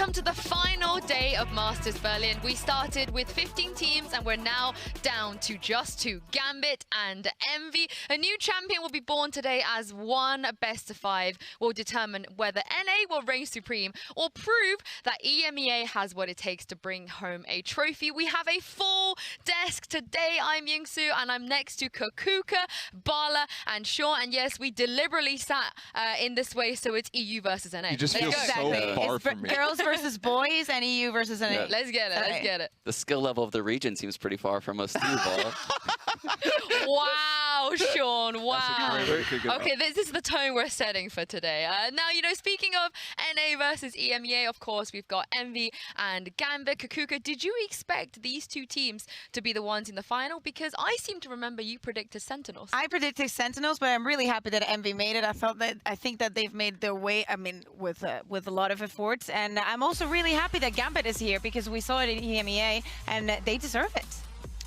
welcome to the final day of Masters Berlin. We started with 15 teams and we're now down to just 2, Gambit and Envy. A new champion will be born today as one best of 5 will determine whether NA will reign supreme or prove that EMEA has what it takes to bring home a trophy. We have a full desk today. I'm Yingsu and I'm next to Kakuka, Bala and Sean. And yes, we deliberately sat in this way so it's EU versus NA. You just feel so far from me. Girls versus boys and EU versus NA. Yeah. Let's get it. Let's get it. The skill level of the region seems pretty far from us too, Bala. Wow, Sean. Wow. Okay, this is the tone we're setting for today. Now, you know, speaking of NA versus EMEA, of course, we've got Envy and Gambit. Kakuka, did you expect these two teams to be the ones in the final? Because I seem to remember you predicted Sentinels. I predicted Sentinels, but I'm really happy that Envy made it. I think that they've made their way, with a lot of efforts. And I'm also really happy that Gambit is here because we saw it in EMEA and they deserve it.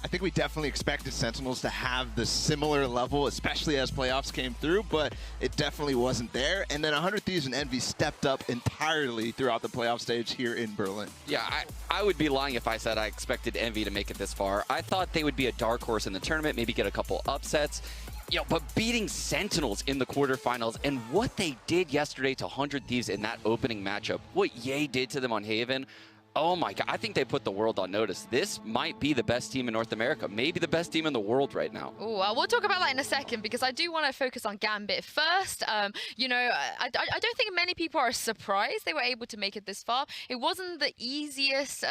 I think we definitely expected Sentinels to have the similar level, especially as playoffs came through, but it definitely wasn't there. And then 100 Thieves and Envy stepped up entirely throughout the playoff stage here in Berlin. Yeah, I would be lying if I said I expected Envy to make it this far. I thought they would be a dark horse in the tournament, maybe get a couple upsets. You know, but beating Sentinels in the quarterfinals and what they did yesterday to 100 Thieves in that opening matchup, what Ye did to them on Haven, oh my God, I think they put the world on notice. This might be the best team in North America, maybe the best team in the world right now. Ooh, we'll talk about that in a second because I do want to focus on Gambit first. You know, I don't think many people are surprised they were able to make it this far. It wasn't the easiest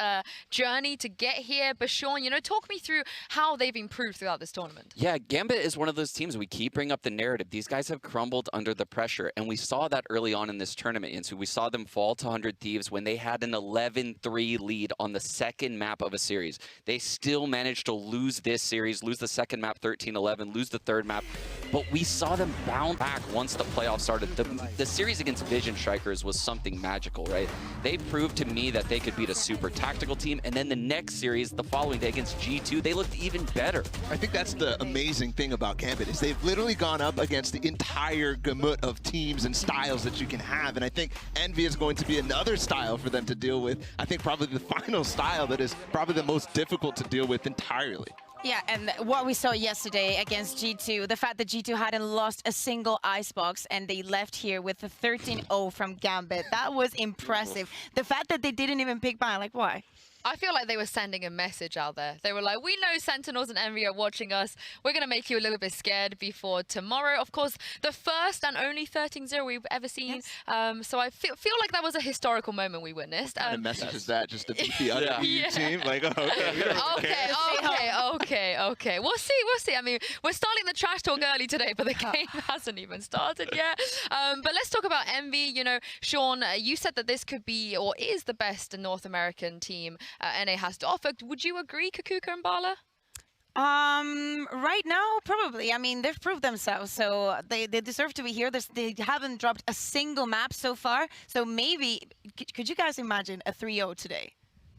journey to get here, but Sean, you know, talk me through how they've improved throughout this tournament. Yeah, Gambit is one of those teams we keep bringing up the narrative. These guys have crumbled under the pressure, and we saw that early on in this tournament. And so we saw them fall to 100 Thieves when they had an 11-3 lead on the second map of a series. They still managed to lose this series, lose the second map 13-11, lose the third map, but we saw them bounce back once the playoffs started. The series against Vision Strikers was something magical, right? They proved to me that they could beat a super tactical team, and then the next series, the following day against G2, they looked even better. I think that's the amazing thing about Gambit is they've literally gone up against the entire gamut of teams and styles that you can have, and I think Envy is going to be another style for them to deal with. I think probably the final style that is probably the most difficult to deal with entirely. Yeah, and what we saw yesterday against G2, the fact that G2 hadn't lost a single icebox and they left here with a 13-0 from Gambit, that was impressive. The fact that they didn't even pick by, like, why? I feel like they were sending a message out there. They were like, we know Sentinels and Envy are watching us. We're going to make you a little bit scared before tomorrow. Of course, the first and only 13-0 we've ever seen. Yes. So I feel like that was a historical moment we witnessed. What kind of message is that? Just to beat the other EU team? Like, oh, okay. We'll see. I mean, we're starting the trash talk early today, but the game hasn't even started yet. But let's talk about Envy. You know, Sean, you said that this could be or is the best North American team NA has to offer. Would you agree, Kakuka and Bala? Right now, probably. I mean, they've proved themselves, so they deserve to be here. They haven't dropped a single map so far, so maybe, could you guys imagine a 3-0 today?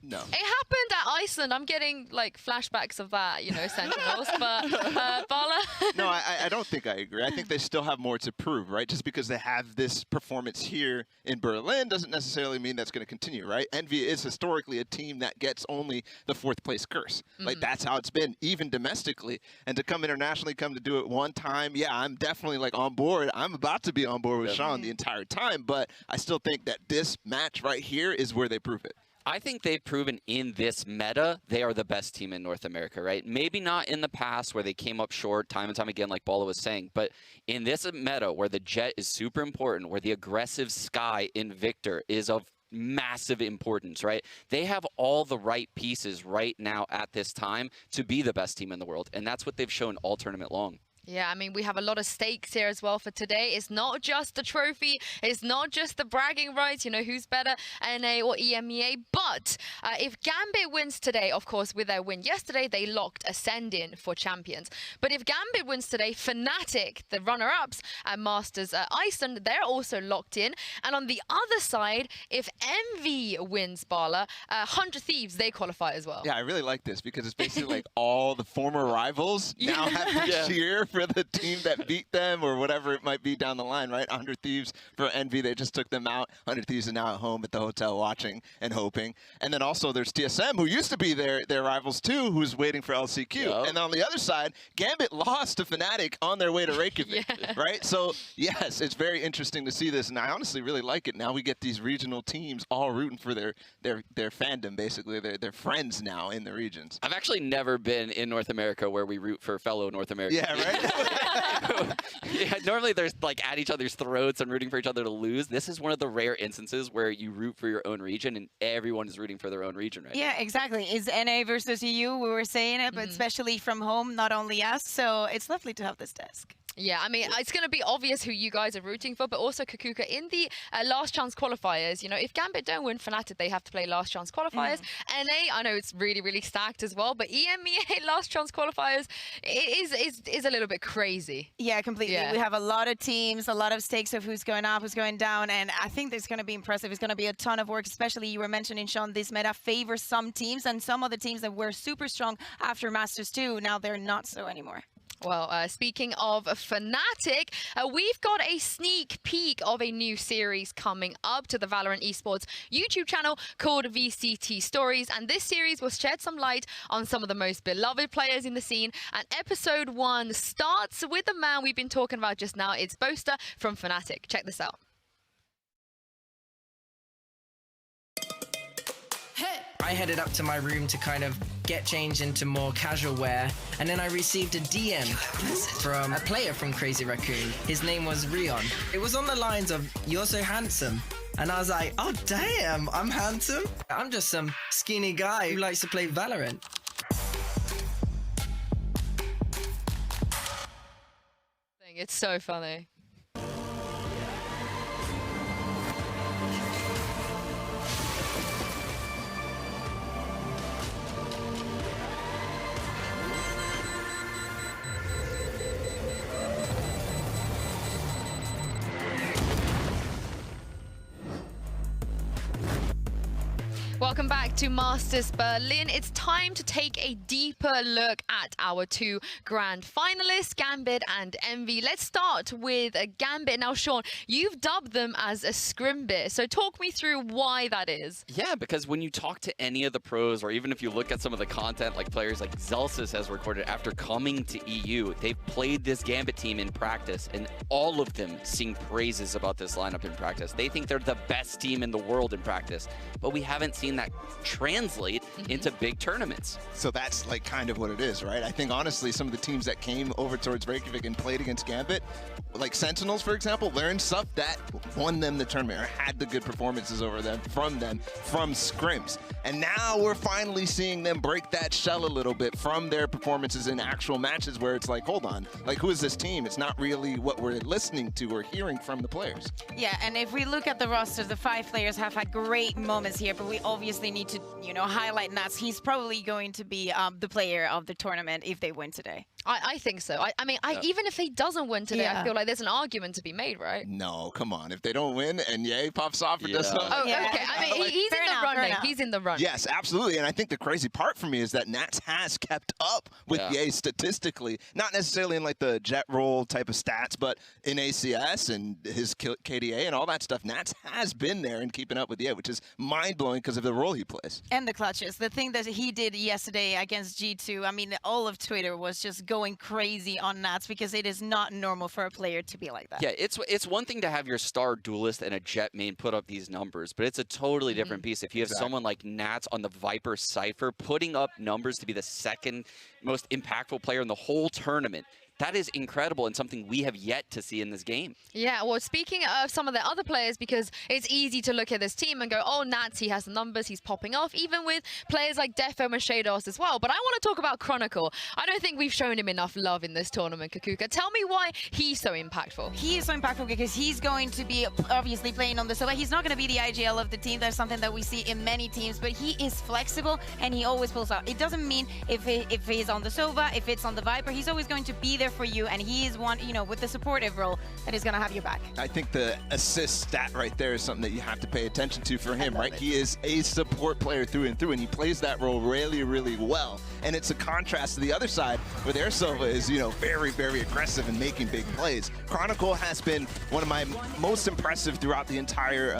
No. It happened at Iceland. I'm getting like flashbacks of that, you know, Sentinels. But Bala? No, I don't think I agree. I think they still have more to prove, right? Just because they have this performance here in Berlin doesn't necessarily mean that's going to continue, right? Envy is historically a team that gets only the 4th place curse. Like, that's how it's been, even domestically. And to come internationally, come to do it one time, yeah, I'm definitely like on board. I'm about to be on board with Sean the entire time, but I still think that this match right here is where they prove it. I think they've proven in this meta, they are the best team in North America, right? Maybe not in the past where they came up short time and time again, like Bala was saying, but in this meta where the Jet is super important, where the aggressive Sky in Victor is of massive importance, right? They have all the right pieces right now at this time to be the best team in the world, and that's what they've shown all tournament long. Yeah, I mean, we have a lot of stakes here as well for today. It's not just the trophy. It's not just the bragging rights, you know, who's better, NA or EMEA. But if Gambit wins today, of course, with their win yesterday, they locked Ascend in for Champions. But if Gambit wins today, Fnatic, the runner-ups at Masters Iceland, they're also locked in. And on the other side, if Envy wins, Bala, 100 Thieves, they qualify as well. Yeah, I really like this because it's basically like all the former rivals now have to cheer for the team that beat them or whatever it might be down the line, right? 100 Thieves for Envy, they just took them out. 100 Thieves are now at home at the hotel watching and hoping. And then also there's TSM, who used to be their rivals too, who's waiting for LCQ. Yep. And on the other side, Gambit lost to Fnatic on their way to Reykjavik, right? So yes, it's very interesting to see this, and I honestly really like it. Now we get these regional teams all rooting for their fandom, basically. They're friends now in the regions. I've actually never been in North America where we root for fellow North Americans. Yeah, right? Yeah, normally there's like at each other's throats and rooting for each other to lose. This is one of the rare instances where you root for your own region and everyone is rooting for their own region, right? Yeah, exactly. It's NA versus EU. We were saying it, but especially from home, not only us. So it's lovely to have this desk. Yeah, I mean, it's going to be obvious who you guys are rooting for, but also Kakuka, in the last chance qualifiers, you know, if Gambit don't win Fnatic, they have to play last chance qualifiers. NA, I know it's really, really stacked as well, but EMEA last chance qualifiers is a little bit crazy. Yeah, completely. Yeah. We have a lot of teams, a lot of stakes of who's going up, who's going down, and I think it's going to be impressive. It's going to be a ton of work, especially you were mentioning, Sean, this meta favors some teams, and some of the teams that were super strong after Masters 2, now they're not so anymore. Well, speaking of Fnatic, we've got a sneak peek of a new series coming up to the VALORANT Esports YouTube channel called VCT Stories, and this series will shed some light on some of the most beloved players in the scene, and episode 1 starts with the man we've been talking about just now. It's Boaster from Fnatic. Check this out. I headed up to my room to kind of get changed into more casual wear, and then I received a DM from a player from Crazy Raccoon. His name was Rion. It was on the lines of, "You're so handsome." And I was like, oh damn, I'm handsome? I'm just some skinny guy who likes to play Valorant. It's so funny. Welcome back to Masters Berlin. It's time to take a deeper look at our 2 grand finalists, Gambit and Envy. Let's start with Gambit. Now, Sean, you've dubbed them as a scrimbit, so talk me through why that is. Yeah, because when you talk to any of the pros, or even if you look at some of the content like players like Zelsis has recorded after coming to EU, they've played this Gambit team in practice, and all of them sing praises about this lineup in practice. They think they're the best team in the world in practice, but we haven't seen that translate into big tournaments. So that's like kind of what it is, right? I think honestly, some of the teams that came over towards Reykjavik and played against Gambit, like Sentinels, for example, learned stuff that won them the tournament or had the good performances over them from scrims. And now we're finally seeing them break that shell a little bit from their performances in actual matches where it's like, hold on, like who is this team? It's not really what we're listening to or hearing from the players. Yeah, and if we look at the roster, the 5 players have had great moments here, but we obviously need to, you know, highlight Nats. He's probably going to be the player of the tournament if they win today. I think so. I mean, even if he doesn't win today, I feel like there's an argument to be made, right? No, come on. If they don't win and Yay pops off or does something. Oh, okay. I mean, he's in the running. He's in the running. Yes, absolutely. And I think the crazy part for me is that Nats has kept up with Yay statistically. Not necessarily in like the jet roll type of stats, but in ACS and his KDA and all that stuff, Nats has been there and keeping up with Yay, which is mind-blowing because of the role he plays. And the clutches. The thing that he did yesterday against G2, I mean, all of Twitter was just going crazy on Nats because it is not normal for a player to be like that. Yeah, it's one thing to have your star duelist and a Jet main put up these numbers, but it's a totally different piece. If you have someone like Nats on the Viper Cypher putting up numbers to be the 2nd most impactful player in the whole tournament, that is incredible and something we have yet to see in this game. Yeah, well, speaking of some of the other players, because it's easy to look at this team and go, oh, Nats, he has the numbers, he's popping off, even with players like Defo and Shados as well. But I want to talk about Chronicle. I don't think we've shown him enough love in this tournament, Kakuka. Tell me why he's so impactful. He is so impactful because he's going to be obviously playing on the solo. He's not going to be the IGL of the team. That's something that we see in many teams, but he is flexible and he always pulls out. It doesn't mean if he's on the Sova, if it's on the Viper, he's always going to be there for you, and he is one, you know, with the supportive role. that he's going to have your back. I think the assist stat right there is something that you have to pay attention to for him, right? He is a support player through and through, and he plays that role really, really well. And it's a contrast to the other side, where their Sova is, you know, very, very aggressive and making big plays. Chronicle has been one of my most impressive throughout the entire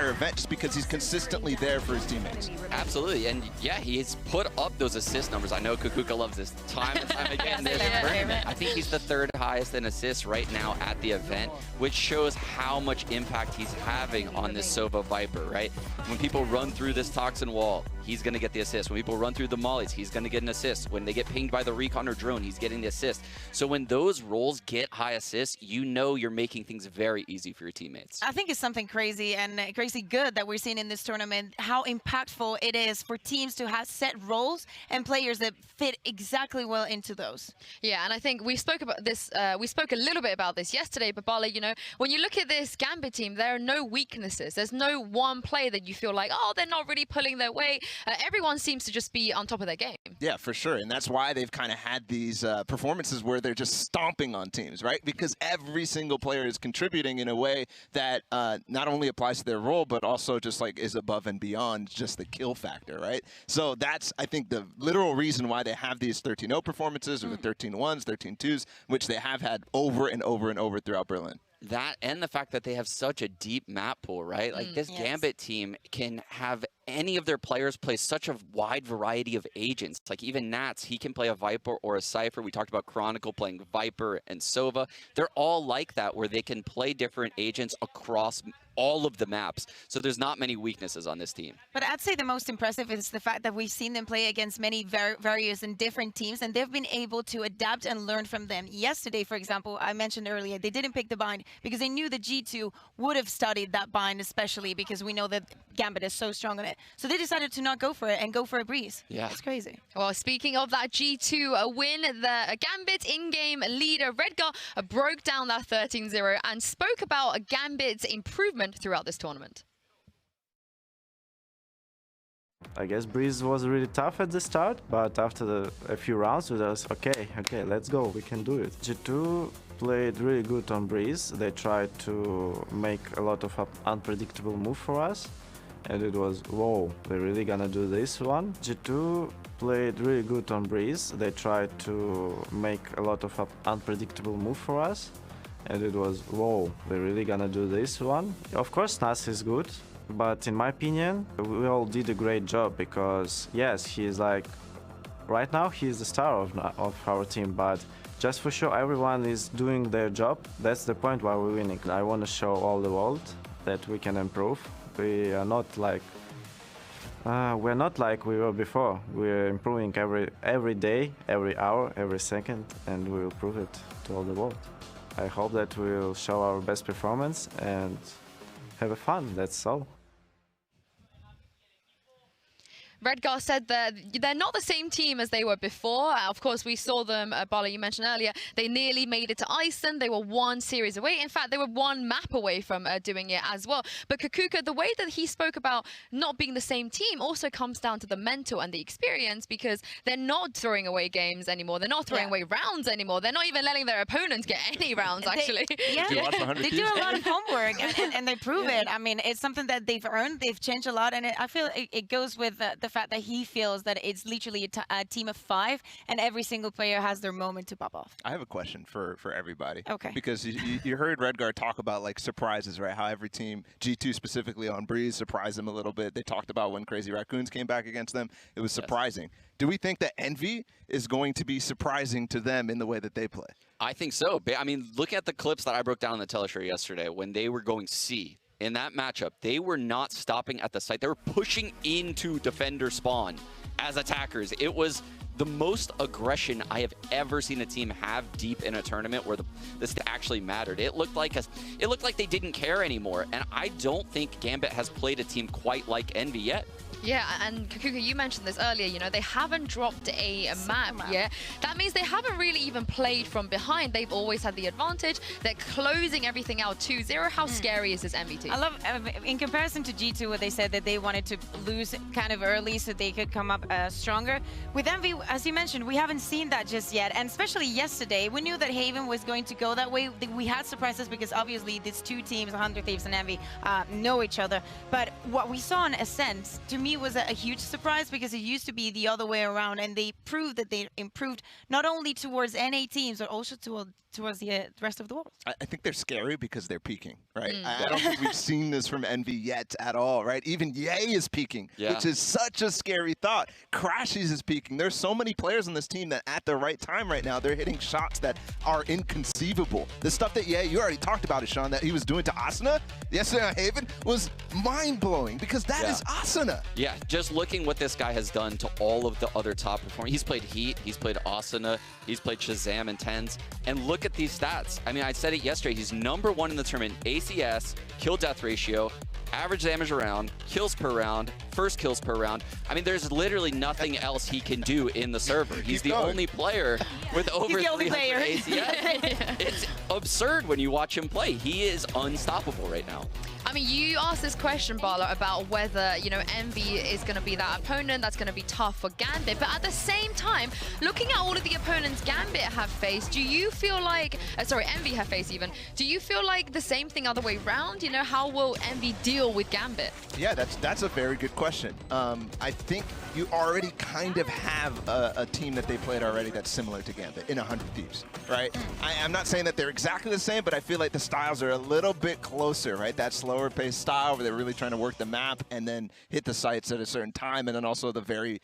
event, just because he's consistently there for his teammates. Absolutely, and yeah, he's put up those assist numbers. I know Kukuka loves this time and time again in this tournament. I think he's the third highest in assists right now at the event, which shows how much impact he's having on this Sova Viper, right? When people run through this Toxin wall, he's going to get the assist. When people run through the mollies, he's going to get an assist. When they get pinged by the recon or drone, he's getting the assist. So when those roles get high assists, you know you're making things very easy for your teammates. I think it's something crazy and crazy good that we're seeing in this tournament, how impactful it is for teams to have set roles and players that fit exactly well into those. Yeah, and I think we spoke about this, we spoke a little bit about this yesterday, but Bala, you know, when you look at this Gambit team, there are no weaknesses. There's no one play that you feel like, oh, they're not really pulling their weight. Everyone seems to just be on top of their game. Yeah, for sure. And that's why they've kind of had these performances where they're just stomping on teams, right? Because every single player is contributing in a way that not only applies to their role, but also just like is above and beyond just the kill factor, right? So that's, I think, the literal reason why they have these 13-0 performances or the 13-1s, 13-2s, which they have had over and over and over throughout Berlin. That and the fact that they have such a deep map pool, right? Like this Gambit team can have any of their players play such a wide variety of agents. Like even Nats, he can play a Viper or a Cypher. We talked about Chronicle playing Viper and Sova. They're all like that, where they can play different agents across all of the maps. So there's not many weaknesses on this team. But I'd say the most impressive is the fact that we've seen them play against many various and different teams, and they've been able to adapt and learn from them. Yesterday, for example, I mentioned earlier, they didn't pick the bind because they knew that G2 would have studied that bind, especially because we know that Gambit is so strong on it. So they decided to not go for it and go for a breeze. Yeah. It's crazy. Well, speaking of that G2 win, the Gambit in-game leader, Redgar, broke down that 13-0 and spoke about Gambit's improvement throughout this tournament. I guess Breeze was really tough at the start, but after a few rounds, we was okay, let's go, we can do it. G2 played really good on Breeze. They tried to make a lot of unpredictable move for us, and it was, whoa, they're really gonna do this one. G2 played really good on Breeze. They tried to make a lot of unpredictable move for us, and it was, whoa, they're really gonna do this one. Of course, Nas is good, but in my opinion, we all did a great job because, yes, he's like, right now he's the star of our team, but just for sure everyone is doing their job. That's the point why we're winning. I want to show all the world that we can improve. We are not like we were before. We're improving every day, every hour, every second, and we will prove it to all the world. I hope that we'll show our best performance and have fun, that's all. Redgar said that they're not the same team as they were before. Of course, we saw them, Bala, you mentioned earlier, they nearly made it to Iceland. They were one series away. In fact, they were one map away from doing it as well. But Kukuka, the way that he spoke about not being the same team also comes down to the mental and the experience, because they're not throwing away games anymore. They're not throwing away rounds anymore. They're not even letting their opponents get any rounds, actually. They do a lot of homework and they prove it. I mean, it's something that they've earned. They've changed a lot. And I feel it goes with the fact that he feels that it's literally a team of 5 and every single player has their moment to pop off. I have a question for everybody. Okay. Because you heard Redgar talk about like surprises, right? How every team, G2 specifically on Breeze, surprised them a little bit. They talked about when Crazy Raccoons came back against them. It was surprising. Yes. Do we think that Envy is going to be surprising to them in the way that they play? I think so. I mean, look at the clips that I broke down on the teleshow yesterday when they were going C. In that matchup, they were not stopping at the site. They were pushing into defender spawn as attackers. It was the most aggression I have ever seen a team have deep in a tournament where this actually mattered. It looked like they didn't care anymore. And I don't think Gambit has played a team quite like Envy yet. Yeah, and Kakuka, you mentioned this earlier, you know, they haven't dropped a map yet. That means they haven't really even played from behind. They've always had the advantage. They're closing everything out 2-0. How scary is this Envy team? I love, in comparison to G2, where they said that they wanted to lose kind of early so they could come up stronger. With Envy, as you mentioned, we haven't seen that just yet. And especially yesterday, we knew that Haven was going to go that way. We had surprises because obviously these two teams, 100 Thieves and Envy, know each other. But what we saw in Ascent, to me, was a huge surprise because it used to be the other way around, and they proved that they improved not only towards NA teams, but also towards the rest of the world. I think they're scary because they're peaking, right? I don't think we've seen this from Envy yet at all, right? Even Ye is peaking, which is such a scary thought. Crashies is peaking. There's so many players on this team that at the right time right now, they're hitting shots that are inconceivable. The stuff that Ye, you already talked about it, Sean, that he was doing to Asuna yesterday on Haven was mind-blowing because that is Asuna. Yeah, just looking what this guy has done to all of the other top performers. He's played Heat, he's played Asuna, he's played Shazam and Tens, and look at these stats. I mean, I said it yesterday, he's #1 in the tournament, ACS, kill death ratio, average damage around, kills per round, first kills per round. I mean, there's literally nothing else he can do in the server. He's the only player with over 300 ACS. It's absurd when you watch him play. He is unstoppable right now. I mean, you asked this question, Bala, about whether, you know, Envy is going to be that opponent that's going to be tough for Gambit. But at the same time, looking at all of the opponents Gambit have faced, do you feel like, sorry, Envy have faced even, do you feel like the same thing other way around? You know, how will Envy deal with Gambit? Yeah, that's a very good question. I think you already kind of have a team that they played already that's similar to Gambit in 100 Thieves, right? I'm not saying that they're exactly the same, but I feel like the styles are a little bit closer, right? That slower paced style where they're really trying to work the map and then hit the sites at a certain time, and then also the very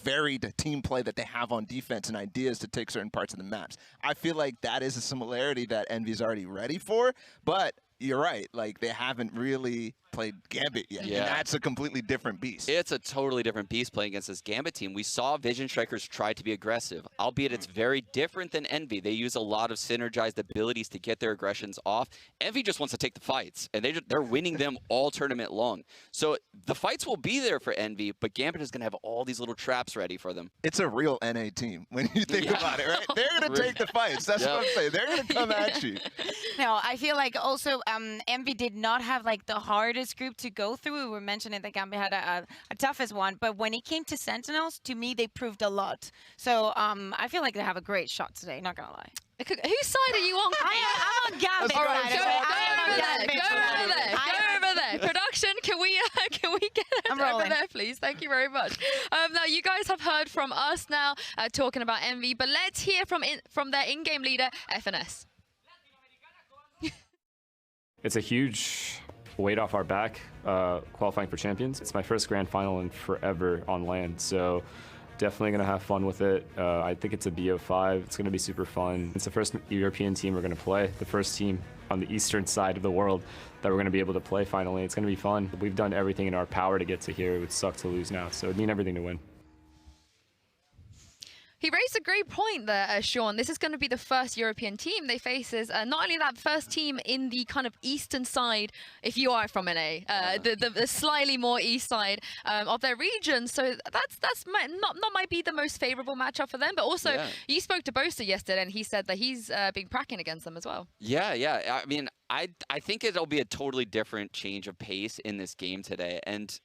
varied team play that they have on defense and ideas to take certain parts of the maps. I feel like that is a similarity that Envy's already ready for, but you're right, like they haven't really played Gambit yet. Yeah. And that's a completely different beast. It's a totally different beast playing against this Gambit team. We saw Vision Strikers try to be aggressive, albeit it's very different than Envy. They use a lot of synergized abilities to get their aggressions off. Envy just wants to take the fights, and they're winning them all tournament long. So the fights will be there for Envy, but Gambit is going to have all these little traps ready for them. It's a real NA team when you think about it, right? They're going to take the fights. That's what I'm saying. They're going to come at you. No, I feel like also Envy did not have like the hardest group to go through. We were mentioning that Gambit had a toughest one, but when it came to Sentinels, to me, they proved a lot. So I feel like they have a great shot today, not gonna lie. Whose side are you on? I'm on Gambit. All right, go over there. Production, can we get over there, please? Thank you very much. Now, you guys have heard from us now talking about Envy, but let's hear from their in-game leader, FNS. It's a huge weight off our back, qualifying for Champions. It's my first grand final in forever on land, so definitely going to have fun with it. I think it's a BO5. It's going to be super fun. It's the first European team we're going to play, the first team on the eastern side of the world that we're going to be able to play finally. It's going to be fun. We've done everything in our power to get to here. It would suck to lose now, so we need everything to win. He raised a great point there, Sean. This is going to be the first European team they face. Not only that, first team in the kind of eastern side, if you are from NA, the slightly more east side of their region. So that's might be the most favorable matchup for them. But also, you spoke to Boaster yesterday, and he said that he's been cracking against them as well. Yeah. I mean, I think it'll be a totally different change of pace in this game today. And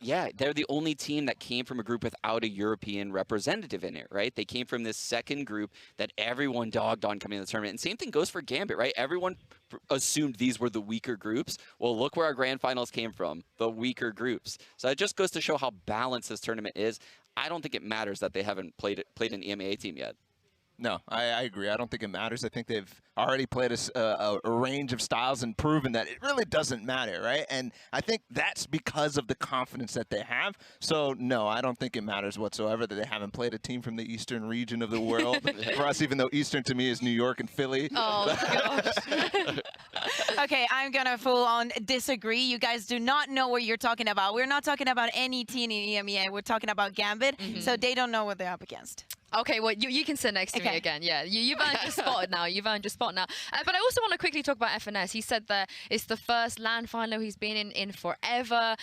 they're the only team that came from a group without a European representative in it, right? They came from this second group that everyone dogged on coming to the tournament. And same thing goes for Gambit, right? Everyone assumed these were the weaker groups. Well, look where our grand finals came from, the weaker groups. So it just goes to show how balanced this tournament is. I don't think it matters that they haven't played an EMEA team yet. No, I agree. I don't think it matters. I think they've already played a range of styles and proven that it really doesn't matter, right? And I think that's because of the confidence that they have. So, no, I don't think it matters whatsoever that they haven't played a team from the eastern region of the world. For us, even though eastern to me is New York and Philly. Oh, gosh. Okay, I'm going to full on disagree. You guys do not know what you're talking about. We're not talking about any team in EMEA. We're talking about Gambit. So they don't know what they're up against. Okay, well, you can sit next to me Okay. again. Yeah, you've earned your spot now. You've earned your spot now. But I also want to quickly talk about FNS. He said that it's the first LAN final he's been in forever.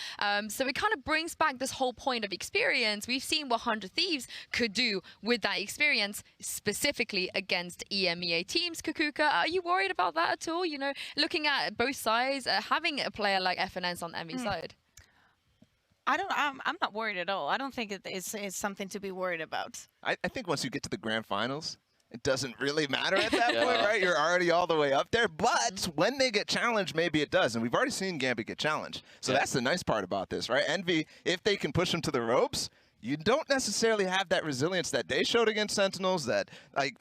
So it kind of brings back this whole point of experience. We've seen what 100 Thieves could do with that experience, specifically against EMEA teams. Kukuka, are you worried about that at all? You know, looking at both sides, having a player like FNS on the MV side. I'm not worried at all. I don't think it's something to be worried about. I think once you get to the grand finals, it doesn't really matter at that point, right? You're already all the way up there. But when they get challenged, maybe it does. And we've already seen Gambit get challenged. So that's the nice part about this, right? Envy, if they can push them to the ropes, you don't necessarily have that resilience that they showed against Sentinels. That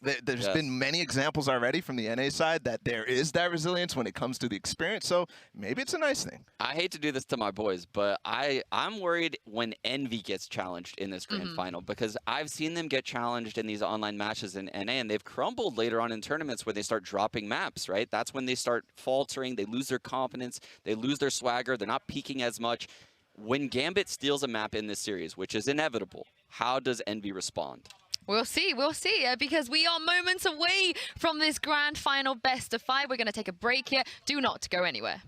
there's been many examples already from the NA side that there is that resilience when it comes to the experience. So maybe it's a nice thing. I hate to do this to my boys, but I'm worried when Envy gets challenged in this grand final, because I've seen them get challenged in these online matches in NA, and they've crumbled later on in tournaments where they start dropping maps, right? That's when they start faltering, they lose their confidence, they lose their swagger, they're not peaking as much. When Gambit steals a map in this series, which is inevitable, how does Envy respond? We'll see, because we are moments away from this grand final best of 5. We're going to take a break here. Do not go anywhere.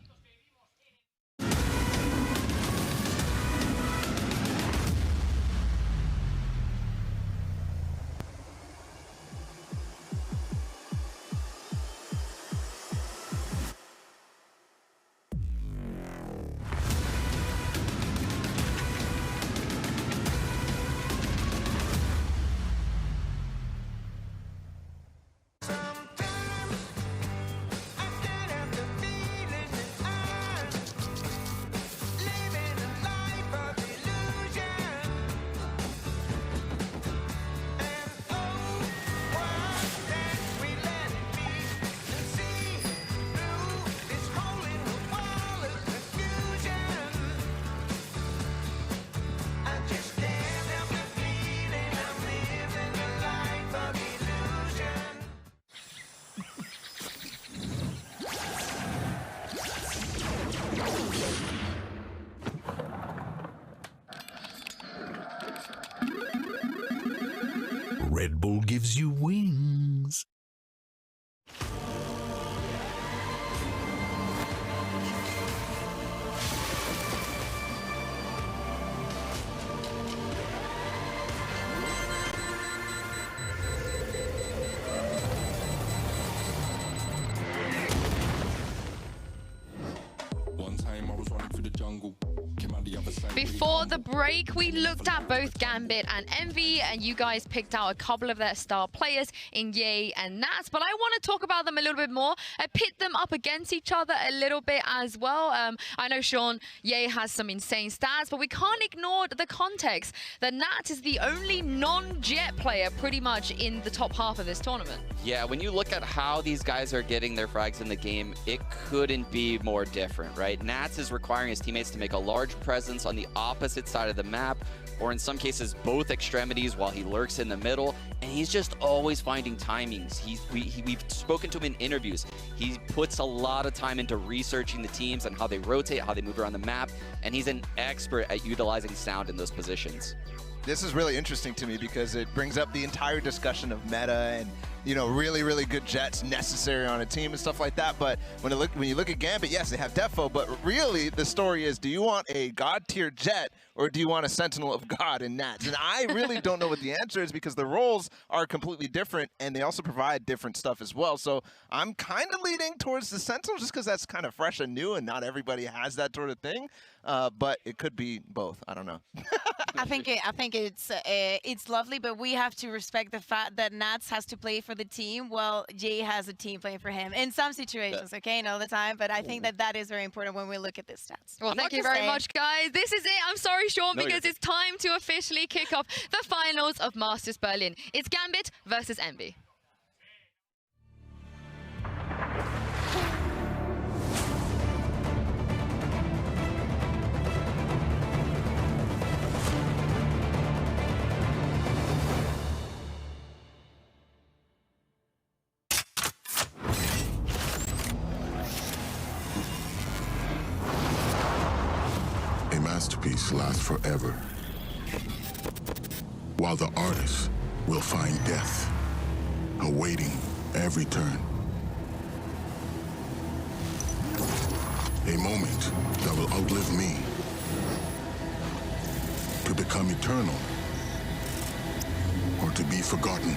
Red Bull gives you wings. One time I was running through the jungle. Before the break, we looked at both Gambit and Envy, and you guys picked out a couple of their star players in Ye and Nats. But I want to talk about them a little bit more, pit them up against each other a little bit as well. I know, Sean, Ye has some insane stats, but we can't ignore the context that Nats is the only non-Jet player pretty much in the top half of this tournament. Yeah, when you look at how these guys are getting their frags in the game, it couldn't be more different, right? Nats is requiring his teammates to make a large presence on the opposite side of the map, or in some cases both extremities, while he lurks in the middle, and he's just always finding timings. We've spoken to him in interviews. He puts a lot of time into researching the teams and how they rotate, how they move around the map, and he's an expert at utilizing sound in those positions. This is really interesting to me because it brings up the entire discussion of meta and, you know, really, really good jets necessary on a team and stuff like that. But when you look at Gambit, yes, they have Defo, but really the story is, do you want a god tier jet or do you want a Sentinel of God in Nats? And I really don't know what the answer is because the roles are completely different and they also provide different stuff as well. So I'm kind of leaning towards the Sentinel just because that's kind of fresh and new and not everybody has that sort of thing. But it could be both. I don't know. I think it's lovely, but we have to respect the fact that Nats has to play for the team while Jay has a team playing for him in some situations, okay, not all the time, but I think that is very important when we look at the stats. Well, thank you very much, guys. This is it. I'm sorry, Sean, because it's time to officially kick off the finals of Masters Berlin. It's Gambit versus Envy. A masterpiece lasts forever, while the artist will find death awaiting every turn. A moment that will outlive me, to become eternal, or to be forgotten.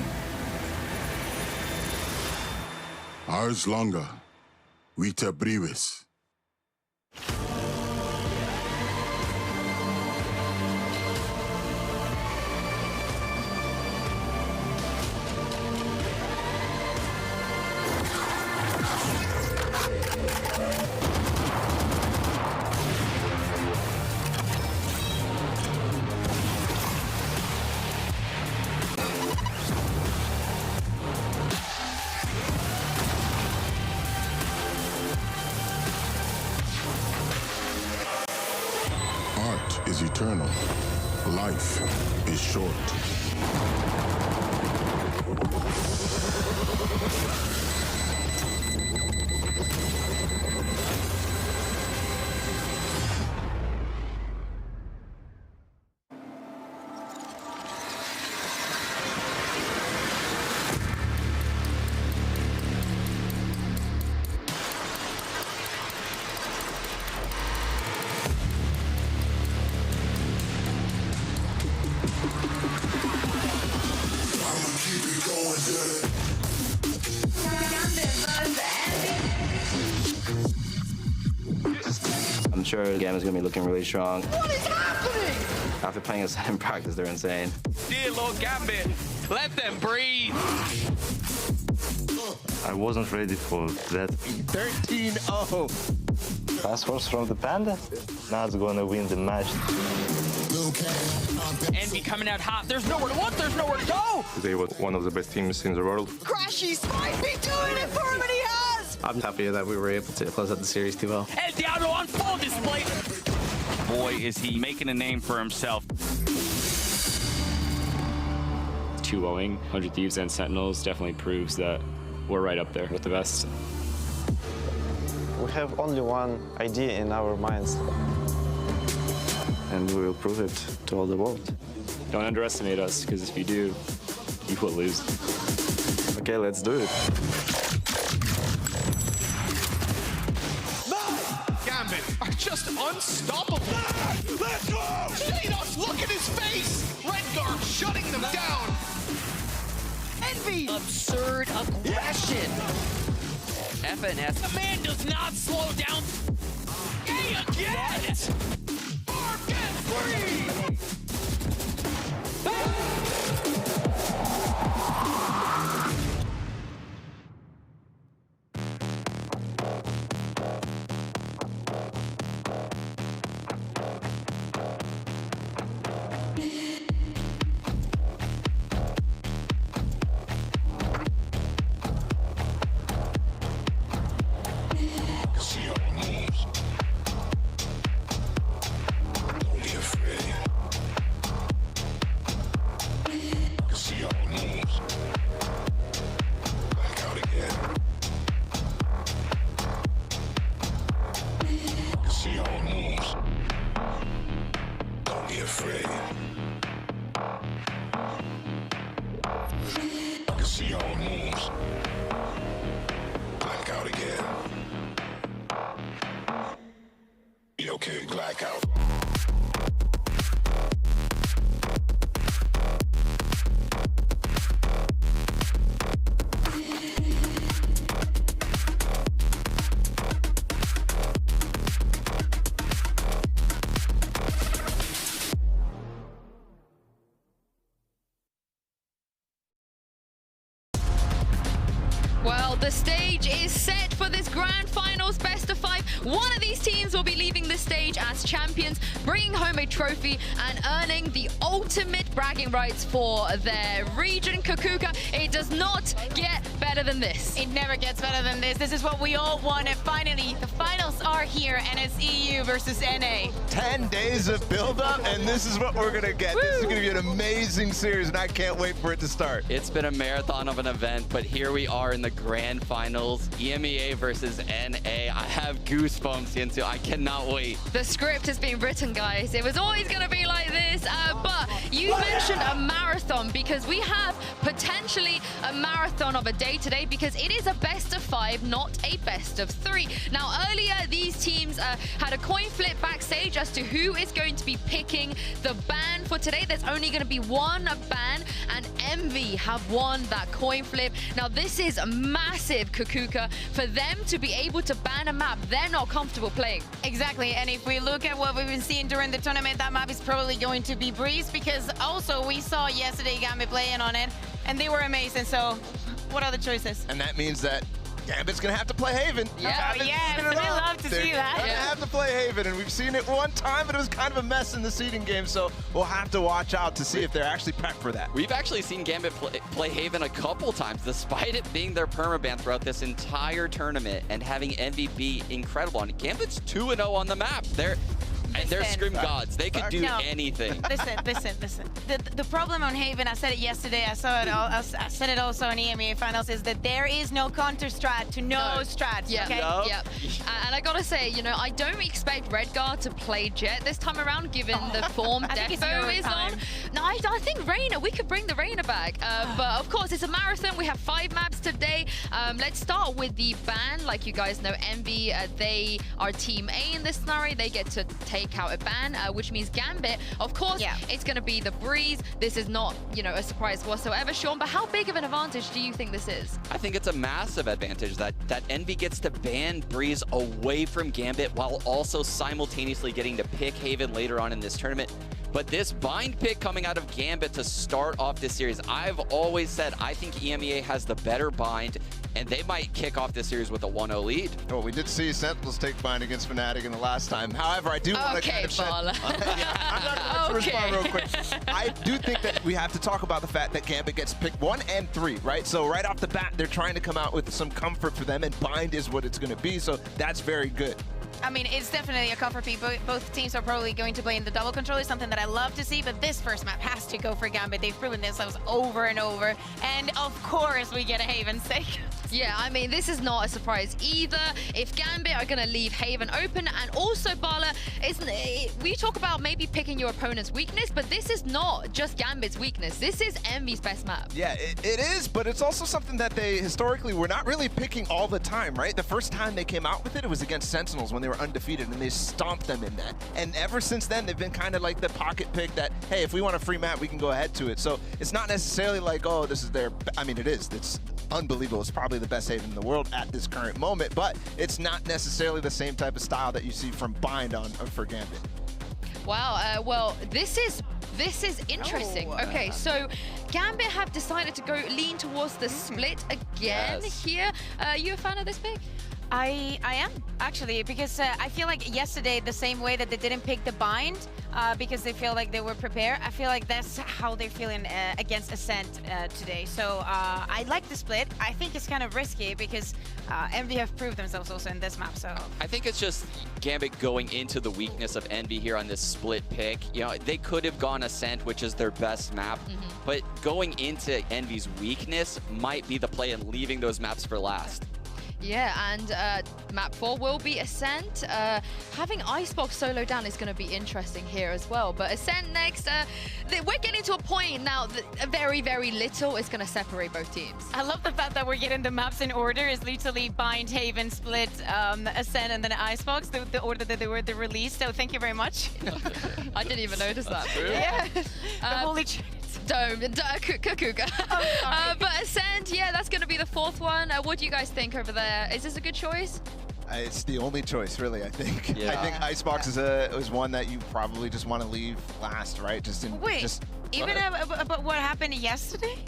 Ars longa, vita brevis. Art is eternal. Life is short. I'm sure Gambit's gonna be looking really strong. What is happening? After playing us in practice, they're insane. Dear Lord Gambit, let them breathe. I wasn't ready for that. 13-0. Fast horse from the Panda. Now it's gonna win the match. Envy coming out hot. There's nowhere to look. There's nowhere to go. They were one of the best teams in the world. Crashies might be doing it for him, and he has! I'm happy that we were able to close out the series 2-0. El Diablo on full display. Boy, is he making a name for himself. 2-0ing 100 Thieves and Sentinels definitely proves that we're right up there with the best. We have only one idea in our minds. And we will prove it to all the world. Don't underestimate us, because if you do, you will lose. Okay, let's do it. Gambit are just unstoppable. Let's go! Shados, look at his face! Redguard shutting them down. Envy! Absurd aggression. FNS. The man does not slow down. Hey, again! Bark and breathe! Okay, blackout. Well, the stage is set for this grand finals best of 5. One of these teams will be leaving the stage as champions, bringing home a trophy and earning the ultimate bragging rights for their region. Kakuka, it does not get better than this. It never gets better than this. This is what we all wanted. Finally, the finals are here, and it's EU versus NA. 10 days of build-up, and this is what we're going to get. Woo! This is going to be an amazing series, and I can't wait for it to start. It's been a marathon of an event, but here we are in the grand finals. EMEA versus NA. I have goosebumps, Yinsu. I cannot wait. The script has been written, guys. It was always going to be like this, but you mentioned a marathon because we have potentially a marathon of a day today because it is a best of 5, not a best of 3. Now, earlier, these teams had a coin flip backstage as to who is going to be picking the ban for today. There's only going to be one ban, and Envy have won that coin flip. Now, this is massive, Kukuka, for them to be able to ban a map they're not comfortable playing. Exactly, and if we look at what we've been seeing during the tournament, that map is probably going to be Breeze, because also we saw yesterday Gambit playing on it, and they were amazing, so what are the choices? And that means that Gambit's going to have to play Haven. Yeah, we love to see that. They're going to have to play Haven, and we've seen it one time, but it was kind of a mess in the seeding game, so we'll have to watch out to see if they're actually prepped for that. We've actually seen Gambit play Haven a couple times, despite it being their permaban throughout this entire tournament and having Envy be incredible. And Gambit's 2-0 on the map. And they're Scrim gods. They could do anything. Listen. The problem on Haven, I said it yesterday, I said it also in EMEA Finals, is that there is no counter strat to no strats. Yeah, okay? yeah. And I gotta say, you know, I don't expect Redguard to play Jet this time around, given the form Defo is on. No, I think Reyna, we could bring the Reyna back. But of course, it's a marathon. We have 5 maps today. Let's start with the ban. Like you guys know, Envy, they are Team A in this scenario. They get to take out a ban, which means Gambit, of course, it's going to be the Breeze. This is not, you know, a surprise whatsoever, Sean, but how big of an advantage do you think this is? I think it's a massive advantage that Envy gets to ban Breeze away from Gambit while also simultaneously getting to pick Haven later on in this tournament. But this bind pick coming out of Gambit to start off this series, I've always said I think EMEA has the better bind, and they might kick off this series with a 1-0 lead. Well, we did see Sentinels take bind against Fnatic in the last time. However, I do want to kind of I'm not going to respond real quick. I do think that we have to talk about the fact that Gambit gets picked 1 and 3, right? So right off the bat, they're trying to come out with some comfort for them, and bind is what it's going to be. So that's very good. I mean, it's definitely a comfort pick. Both teams are probably going to play in the double controller, something that I love to see, but this first map has to go for Gambit. They've proven themselves over and over, and of course we get a Haven stake. Yeah, I mean, this is not a surprise either. If Gambit are going to leave Haven open, and also, Bala, we talk about maybe picking your opponent's weakness, but this is not just Gambit's weakness. This is Envy's best map. Yeah, it is, but it's also something that they historically were not really picking all the time, right? The first time they came out with it, it was against Sentinels when they were undefeated, and they stomped them in that. And ever since then, they've been kind of like the pocket pick that, hey, if we want a free map, we can go ahead to it. So it's not necessarily like, oh, this is their, I mean, it is. It's unbelievable. It's probably the best Haven in the world at this current moment, but it's not necessarily the same type of style that you see from Bind for Gambit. Wow, well, this is interesting. Okay, so Gambit have decided to lean towards the split again here. You a fan of this pick? I am, actually, because I feel like yesterday, the same way that they didn't pick the bind, because they feel like they were prepared, I feel like that's how they're feeling against Ascent today. So I like the split. I think it's kind of risky because Envy have proved themselves also in this map. So I think it's just Gambit going into the weakness of Envy here on this split pick. You know, they could have gone Ascent, which is their best map, but going into Envy's weakness might be the play and leaving those maps for last. Yeah, and map 4 will be Ascent. Having Icebox solo down is going to be interesting here as well. But Ascent next, we're getting to a point now that very, very little is going to separate both teams. I love the fact that we're getting the maps in order. Is literally Bind, Haven, Split, Ascent, and then Icebox, the order that they were released. So thank you very much. I didn't even notice that. Yeah, the holy Kukuka. But Ascent, yeah, that's going to be the 4th one. What do you guys think over there? Is this a good choice? It's the only choice, really, I think. Yeah. I think Icebox is one that you probably just want to leave last, right? Wait, even about what happened yesterday?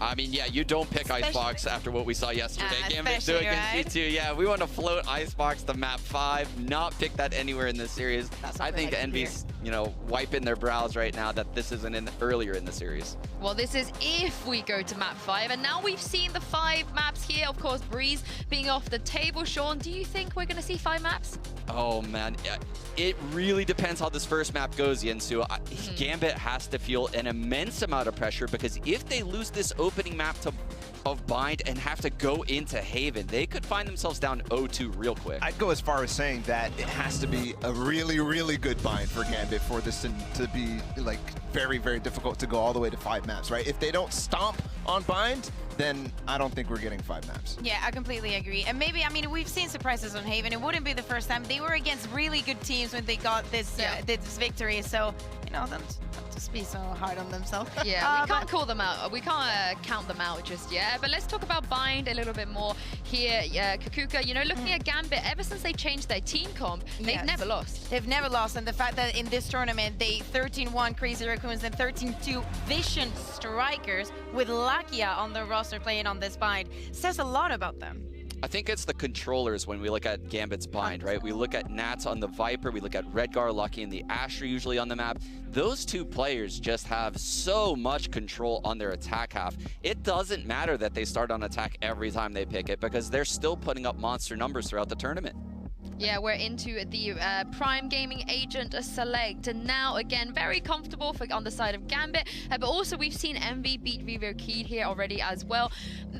I mean, yeah, you don't pick Icebox after what we saw yesterday. Gambit do against G2. Yeah, we want to float Icebox to map 5, not pick that anywhere in this series. I think Envy's, you know, wiping their brows right now that this isn't earlier in the series. Well, this is if we go to map 5, and now we've seen the 5 maps here. Of course, Breeze being off the table. Sean, do you think we're going to see 5 maps? Oh, man. It really depends how this first map goes, Yensu. Gambit has to feel an immense amount of pressure, because if they lose this opening map of Bind and have to go into Haven, they could find themselves down 0-2 real quick. I'd go as far as saying that it has to be a really, really good Bind for Gambit for this to be like very, very difficult to go all the way to 5 maps, right? If they don't stomp on Bind, then I don't think we're getting 5 maps. Yeah, I completely agree. And maybe, I mean, we've seen surprises on Haven. It wouldn't be the first time. They were against really good teams when they got this this victory. So, you know, not to be so hard on themselves. Yeah, we can't call them out. We can't count them out just yet. But let's talk about Bind a little bit more here. Kakuka, you know, looking at Gambit, ever since they changed their team comp, they've never lost. They've never lost. And the fact that in this tournament, they 13-1 Crazy Raccoons and 13-2 Vision Strikers with Lakia on the roster playing on this Bind says a lot about them. I think it's the controllers when we look at Gambit's Bind, right? We look at Nats on the Viper, we look at Redgar, Lucky, and the Asher usually on the map. Those two players just have so much control on their attack half. It doesn't matter that they start on attack every time they pick it, because they're still putting up monster numbers throughout the tournament. Yeah, we're into the Prime Gaming Agent Select, and now again very comfortable on the side of Gambit, but also we've seen Envy beat Vivo Keyed here already as well.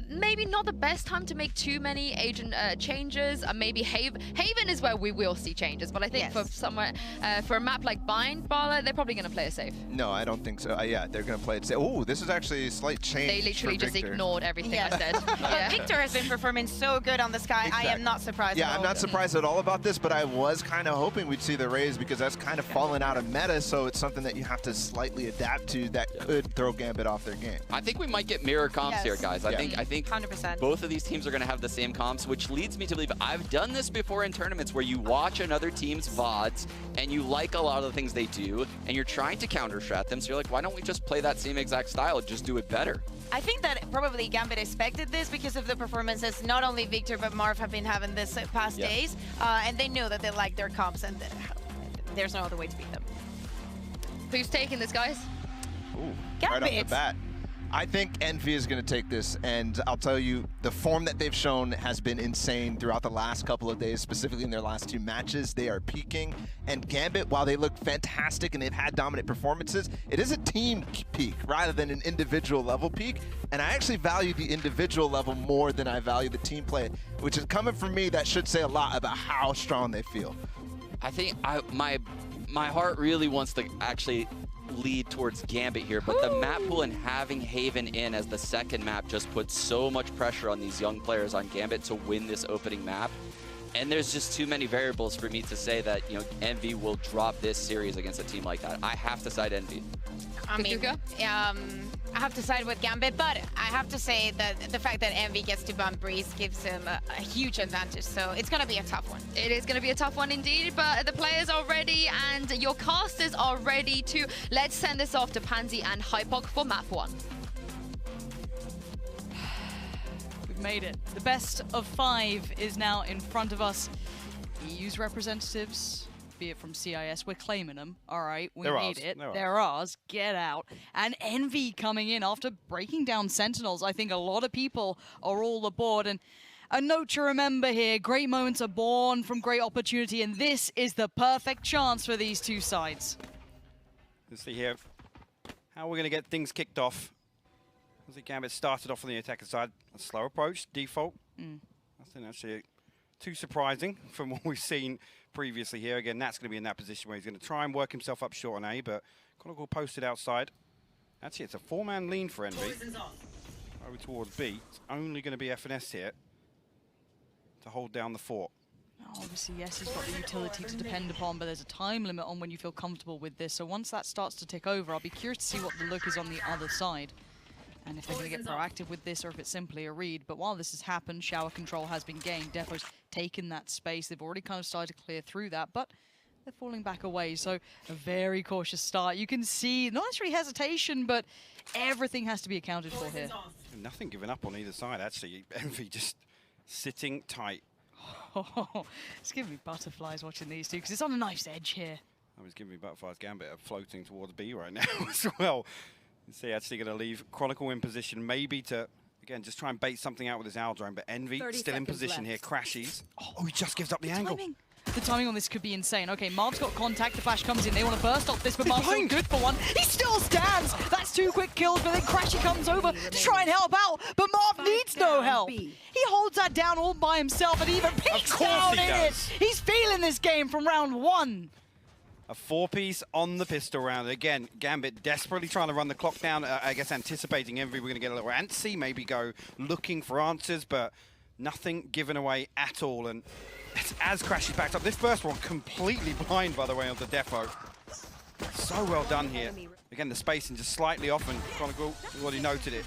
Maybe not the best time to make too many agent changes. Maybe Haven is where we will see changes, but I think for somewhere for a map like Bind, Bala, they're probably going to play it safe. No, I don't think so. Yeah, they're going to play it safe. Oh, this is actually a slight change. They literally just ignored everything I said. But Victor has been performing so good on the Sky. Exactly. I am not surprised. Yeah, I'm not surprised at all about this, but I was kind of hoping we'd see the Raze, because that's kind of fallen out of meta, so it's something that you have to slightly adapt to that could throw Gambit off their game. I think we might get mirror comps here, guys. I think 100%. Both of these teams are going to have the same comps, which leads me to believe I've done this before in tournaments where you watch another team's VODs and you like a lot of the things they do and you're trying to counter-strat them, so you're like, why don't we just play that same exact style, just do it better? I think that probably Gambit expected this because of the performances not only Victor but Marv have been having this past days, and they know that they like their comps, and there's no other way to beat them. Who's taking this, guys? Ooh, Gambit. right off the bat. I think Envy is going to take this, and I'll tell you, the form that they've shown has been insane throughout the last couple of days, specifically in their last 2 matches. They are peaking, and Gambit, while they look fantastic and they've had dominant performances, it is a team peak rather than an individual level peak, and I actually value the individual level more than I value the team play, which is coming from me. That should say a lot about how strong they feel. I think my heart really wants to actually lead towards Gambit here, but the map pool and having Haven in as the second map just puts so much pressure on these young players on Gambit to win this opening map. And there's just too many variables for me to say that, you know, Envy will drop this series against a team like that. I have to side Envy. I mean, I have to side with Gambit, but I have to say that the fact that Envy gets to bump Breeze gives him a huge advantage, so it's going to be a tough one. It is going to be a tough one indeed, but the players are ready and your casters are ready too. Let's send this off to Pansy and Hypok for map 1. We've made it. The best of 5 is now in front of us. EU's representatives, be it from CIS, we're claiming them. All right, we need it. They're ours. Get out. And Envy coming in after breaking down Sentinels. I think a lot of people are all aboard. And a note to remember here, great moments are born from great opportunity, and this is the perfect chance for these two sides. Let's see here how we're going to get things kicked off. I think Gambit started off on the attacker side. A slow approach, default. Nothing actually too surprising from what we've seen previously here. Again, Nat's going to be in that position where he's going to try and work himself up short on A, but Conical posted outside. Actually, it's a 4-man lean for Envy. Over towards B. It's only going to be FNS here to hold down the fort. Obviously, yes, he's got the utility to depend upon, but there's a time limit on when you feel comfortable with this. So once that starts to tick over, I'll be curious to see what the look is on the other side. And if they're going to get proactive with this or if it's simply a read. But while this has happened, shower control has been gained. Defo's taken that space. They've already kind of started to clear through that, but they're falling back away. So a very cautious start. You can see not necessarily hesitation, but everything has to be accounted for here. Nothing given up on either side, actually. Envy just sitting tight. It's giving me butterflies watching these two because it's on a knife's edge here. I was giving me butterflies. Gambit are floating towards B right now as well. You see, actually going to leave Chronicle in position, maybe to, again, just try and bait something out with his Owl Drone, but Envy still in position here, crashes. Oh, he just gives up the angle. The timing on this could be insane. Okay, Marv's got contact, the flash comes in, they want to burst off this, but Marv's still good for one. He still stands! That's 2 quick kills, but then Crashy comes over to try and help out, but Marv needs no help. He holds that down all by himself and even peeks down in it. He's feeling this game from round 1. A 4-piece on the pistol round. Again, Gambit desperately trying to run the clock down, I guess anticipating Envy. We're going to get a little antsy, maybe go looking for answers, but nothing given away at all. And as Crashy's backed up, this first one completely blind, by the way, on the defo. So well done here. Again, the spacing just slightly off, and Chronicle already noted it.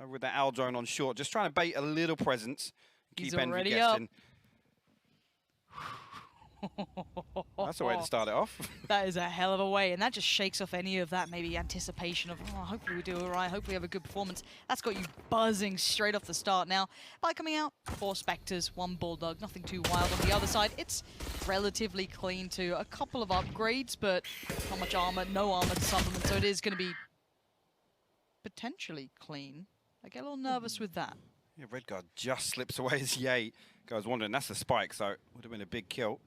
With that Owl Drone on short, just trying to bait a little presence. Keep Envy guessing. That's a way to start it off. That is a hell of a way, and that just shakes off any of that maybe anticipation of, oh, hopefully we do all right, hopefully we have a good performance. That's got you buzzing straight off the start now. By coming out, 4 Spectres, 1 Bulldog, nothing too wild. On the other side, it's relatively clean too. A couple of upgrades, but not much armor, no armor to supplement, so it is going to be potentially clean. I get a little nervous with that. Yeah, Redguard just slips away as Ye goes wandering. That's the spike, so it would have been a big kill.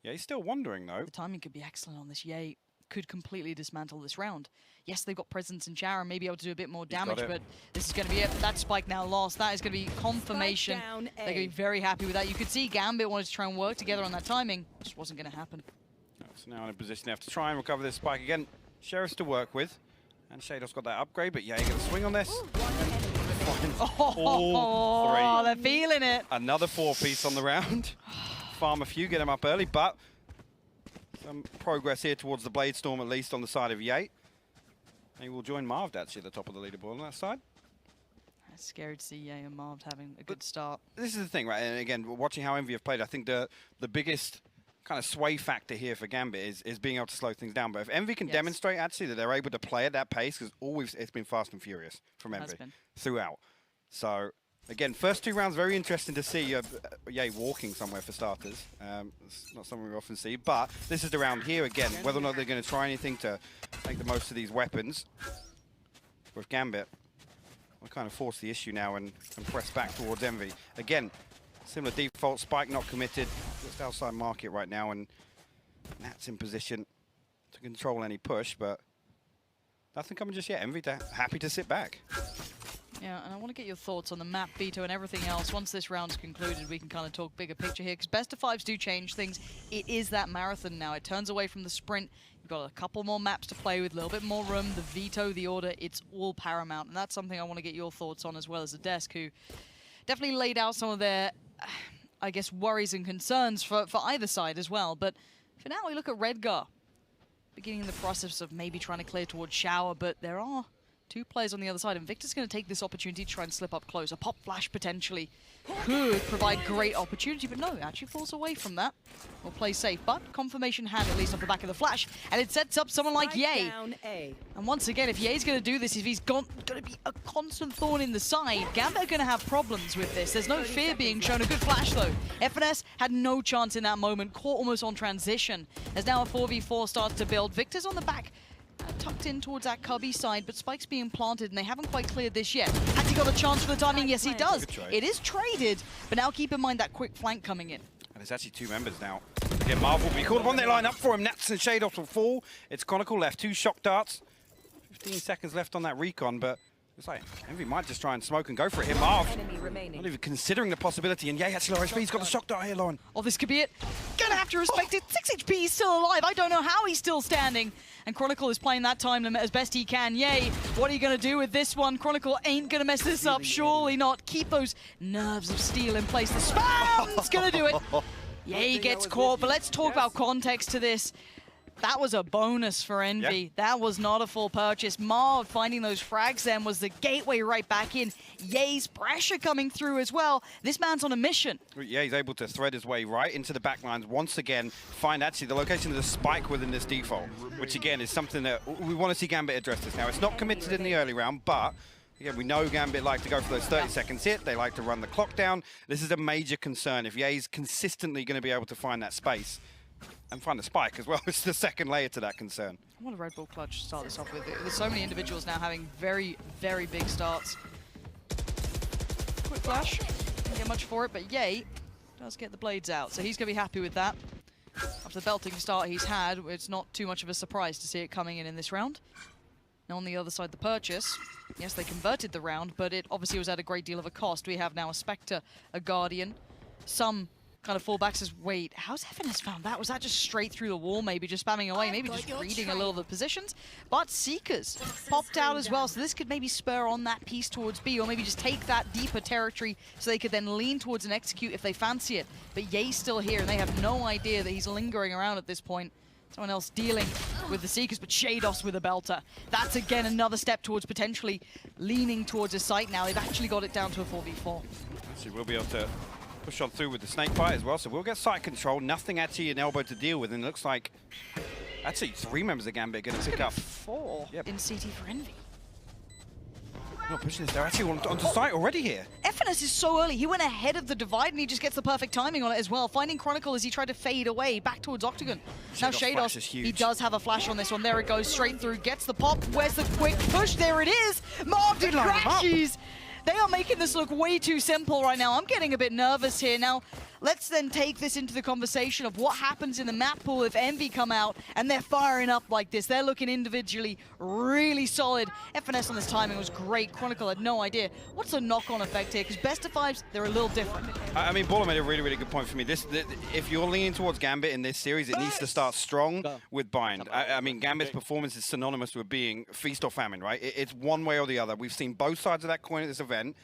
Yeah, he's still wandering, though. The timing could be excellent on this. Ye could completely dismantle this round. Yes, they've got presence in Shower and maybe able to do a bit more damage, but this is going to be it. That spike now lost. That is going to be confirmation. They're going to be very happy with that. You could see Gambit wanted to try and work together on that timing. It just wasn't going to happen. So now in a position they have to try and recover this spike again. Sheriff's to work with. And Shadow's got that upgrade, but yeah, you're going to swing on this. Oh, they're feeling it. Another 4-piece on the round. Farm a few, get him up early, but some progress here towards the Blade Storm, at least on the side of Ye. He will join Marv actually at the top of the leaderboard on that side. It's scary to see Ye and Marv having a good start. This is the thing, right? And again, watching how Envy have played, I think the biggest kind of sway factor here for Gambit is being able to slow things down. But if Envy can demonstrate actually that they're able to play at that pace, because always it's been fast and furious from Envy throughout. So again, first 2 rounds, very interesting to see Ye walking somewhere for starters. It's not something we often see, but this is the round here again, whether or not they're going to try anything to make the most of these weapons. With Gambit, we'll kind of force the issue now and press back towards Envy. Again, similar default, spike not committed, just outside market right now, and Nat's in position to control any push, but nothing coming just yet. Envy happy to sit back. Yeah, and I want to get your thoughts on the map, veto, and everything else. Once this round's concluded, we can kind of talk bigger picture here, because best of 5s do change things. It is that marathon now. It turns away from the sprint. You've got a couple more maps to play with, a little bit more room. The veto, the order, it's all paramount, and that's something I want to get your thoughts on, as well as the desk, who definitely laid out some of their, I guess, worries and concerns for either side as well. But for now, we look at Redguard beginning the process of maybe trying to clear towards Shower, but there are 2 players on the other side, and Victor's going to take this opportunity to try and slip up close. A pop flash potentially could provide great opportunity, but no, actually falls away from that. Will play safe, but confirmation had at least off the back of the flash, and it sets up someone like Ye. And once again, if Ye's going to do this, if he's going to be a constant thorn in the side, Gambit are going to have problems with this. There's no fear being shown. A good flash though. FNS had no chance in that moment, caught almost on transition. As now a 4v4 starts to build. Victor's on the back, tucked in towards that cubby side, but Spike's being planted and they haven't quite cleared this yet. Has he got a chance for the timing? Yes, he does. It is traded, but now keep in mind that quick flank coming in. And there's actually 2 members now. Again, Marv will be called upon. They line up for him. Nats and Shadows will fall. It's Chronicle left. 2 shock darts. 15 seconds left on that recon, but it's like Envy might just try and smoke and go for it here. Marv, not even considering the possibility. And yeah, actually, low HP. He's got the shock dart here, Lauren. Oh, this could be it. Gonna have to respect it. 6 HP, he's still alive. I don't know how he's still standing. And Chronicle is playing that time limit as best he can. Yay, what are you going to do with this one? Chronicle ain't going to mess this up. Surely not. Keep those nerves of steel in place. The spam's going to do it. Yay gets caught, but let's talk about context to this. That was a bonus for Envy. Yep. That was not a full purchase. Marv finding those frags then was the gateway right back in. Ye's pressure coming through as well. This man's on a mission. Yeah, he's able to thread his way right into the backlines once again, find actually the location of the spike within this default, which again is something that we want to see Gambit address this now. It's not committed in the early round, but again, we know Gambit like to go for those 30-seconds hit. They like to run the clock down. This is a major concern. If Ye's consistently going to be able to find that space, and find the spike as well. It's the second layer to that concern. I want a Red Bull clutch to start this off with. There's so many individuals now having very, very big starts. Quick flash. Didn't get much for it, but Ye does get the blades out, so he's going to be happy with that. After the belting start he's had, it's not too much of a surprise to see it coming in this round. Now on the other side, the purchase. Yes, they converted the round, but it obviously was at a great deal of a cost. We have now a Spectre, a Guardian, some kind of fallbacks as, wait, how's FNS found that? Was that just straight through the wall, maybe just spamming away, maybe just reading a little of the positions? But Seekers popped out as well, so this could maybe spur on that piece towards B, or maybe just take that deeper territory so they could then lean towards and execute if they fancy it. But Ye's still here, and they have no idea that he's lingering around at this point. Someone else dealing with the Seekers, but Shados with a belter. That's again another step towards potentially leaning towards a site now. They've actually got it down to a 4v4. Actually, we'll be able to push on through with the snake bite as well, so we'll get site control. Nothing actually an elbow to deal with, and it looks like actually 3 members of Gambit are going to pick up 4 in CT for Envy. Not pushing this, they're actually onto site already here. FNS is so early. He went ahead of the divide, and he just gets the perfect timing on it as well. Finding Chronicle as he tried to fade away back towards Octagon. Now Shados, he does have a flash on this one. There it goes, straight through, gets the pop. Where's the quick push? There it is. Marv did crashes. They are making this look way too simple right now. I'm getting a bit nervous here. Now, let's then take this into the conversation of what happens in the map pool if Envy come out and they're firing up like this. They're looking individually really solid. FNS on this timing was great. Chronicle had no idea. What's the knock-on effect here? Because best of fives, they're a little different. I mean, Baller made a really, really good point for me. If you're leaning towards Gambit in this series, it needs to start strong with Bind. I mean, Gambit's performance is synonymous with being feast or famine, right? It's one way or the other. We've seen both sides of that coin at this event,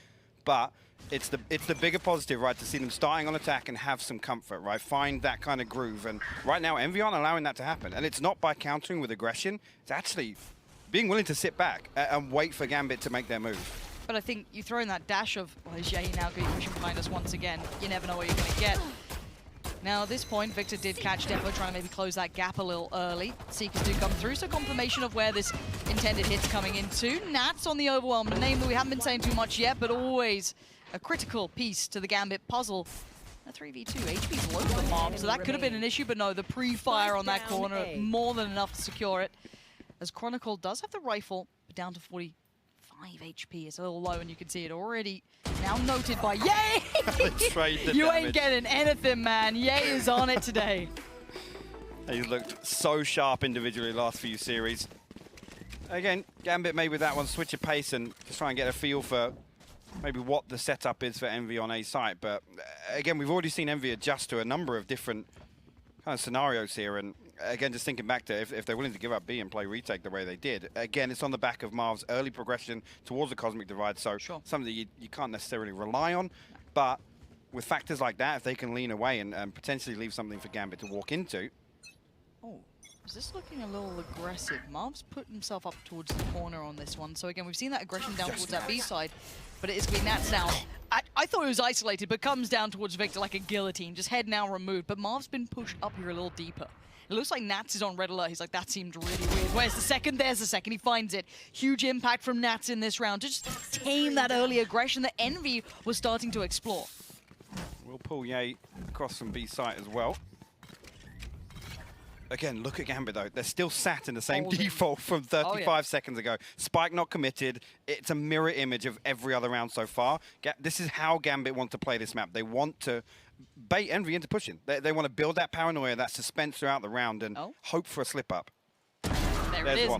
but it's the bigger positive, right, to see them starting on attack and have some comfort, right? Find that kind of groove. And right now, Envy aren't allowing that to happen. And it's not by countering with aggression. It's actually being willing to sit back and wait for Gambit to make their move. But I think you throw in that dash of, well, is Jay now going to push behind us once again? You never know what you're going to get. Now, at this point, Victor did catch Defo, trying to maybe close that gap a little early. Seekers do come through, so confirmation of where this intended hit's coming into. Nats on the overwhelm, a name that we haven't been saying too much yet, but always a critical piece to the Gambit puzzle. A 3v2, HP's low for Marv, so that could have been an issue, but no, the pre-fire on that corner, more than enough to secure it. As Chronicle does have the rifle, but down to 45 HP. It's a little low, and you can see it already now noted by Ye! You ain't getting anything, man. Ye is on it today. He's looked so sharp individually last few series. Again, Gambit made with that one, switch of pace and just try and get a feel for maybe what the setup is for Envy on A site. But again, we've already seen Envy adjust to a number of different kind of scenarios here. And again, just thinking back to if they're willing to give up B and play retake the way they did. Again, it's on the back of Marv's early progression towards the Cosmic Divide. So something that you can't necessarily rely on. But with factors like that, if they can lean away and potentially leave something for Gambit to walk into. Oh, is this looking a little aggressive? Marv's put himself up towards the corner on this one. So again, we've seen that aggression down towards that B side, but it is going to be Nats now. I thought it was isolated, but comes down towards Victor like a guillotine, just head now removed. But Marv's been pushed up here a little deeper. It looks like Nats is on red alert. He's like, that seemed really weird. Where's the second? There's the second. He finds it. Huge impact from Nats in this round to just tame that early aggression that Envy was starting to explore. We'll pull Ye across from B site as well. Again, look at Gambit, though. They're still sat in the same default from 35 seconds ago. Spike not committed. It's a mirror image of every other round so far. This is how Gambit want to play this map. They want to bait Envy into pushing. They want to build that paranoia, that suspense throughout the round, and hope for a slip-up. There it is.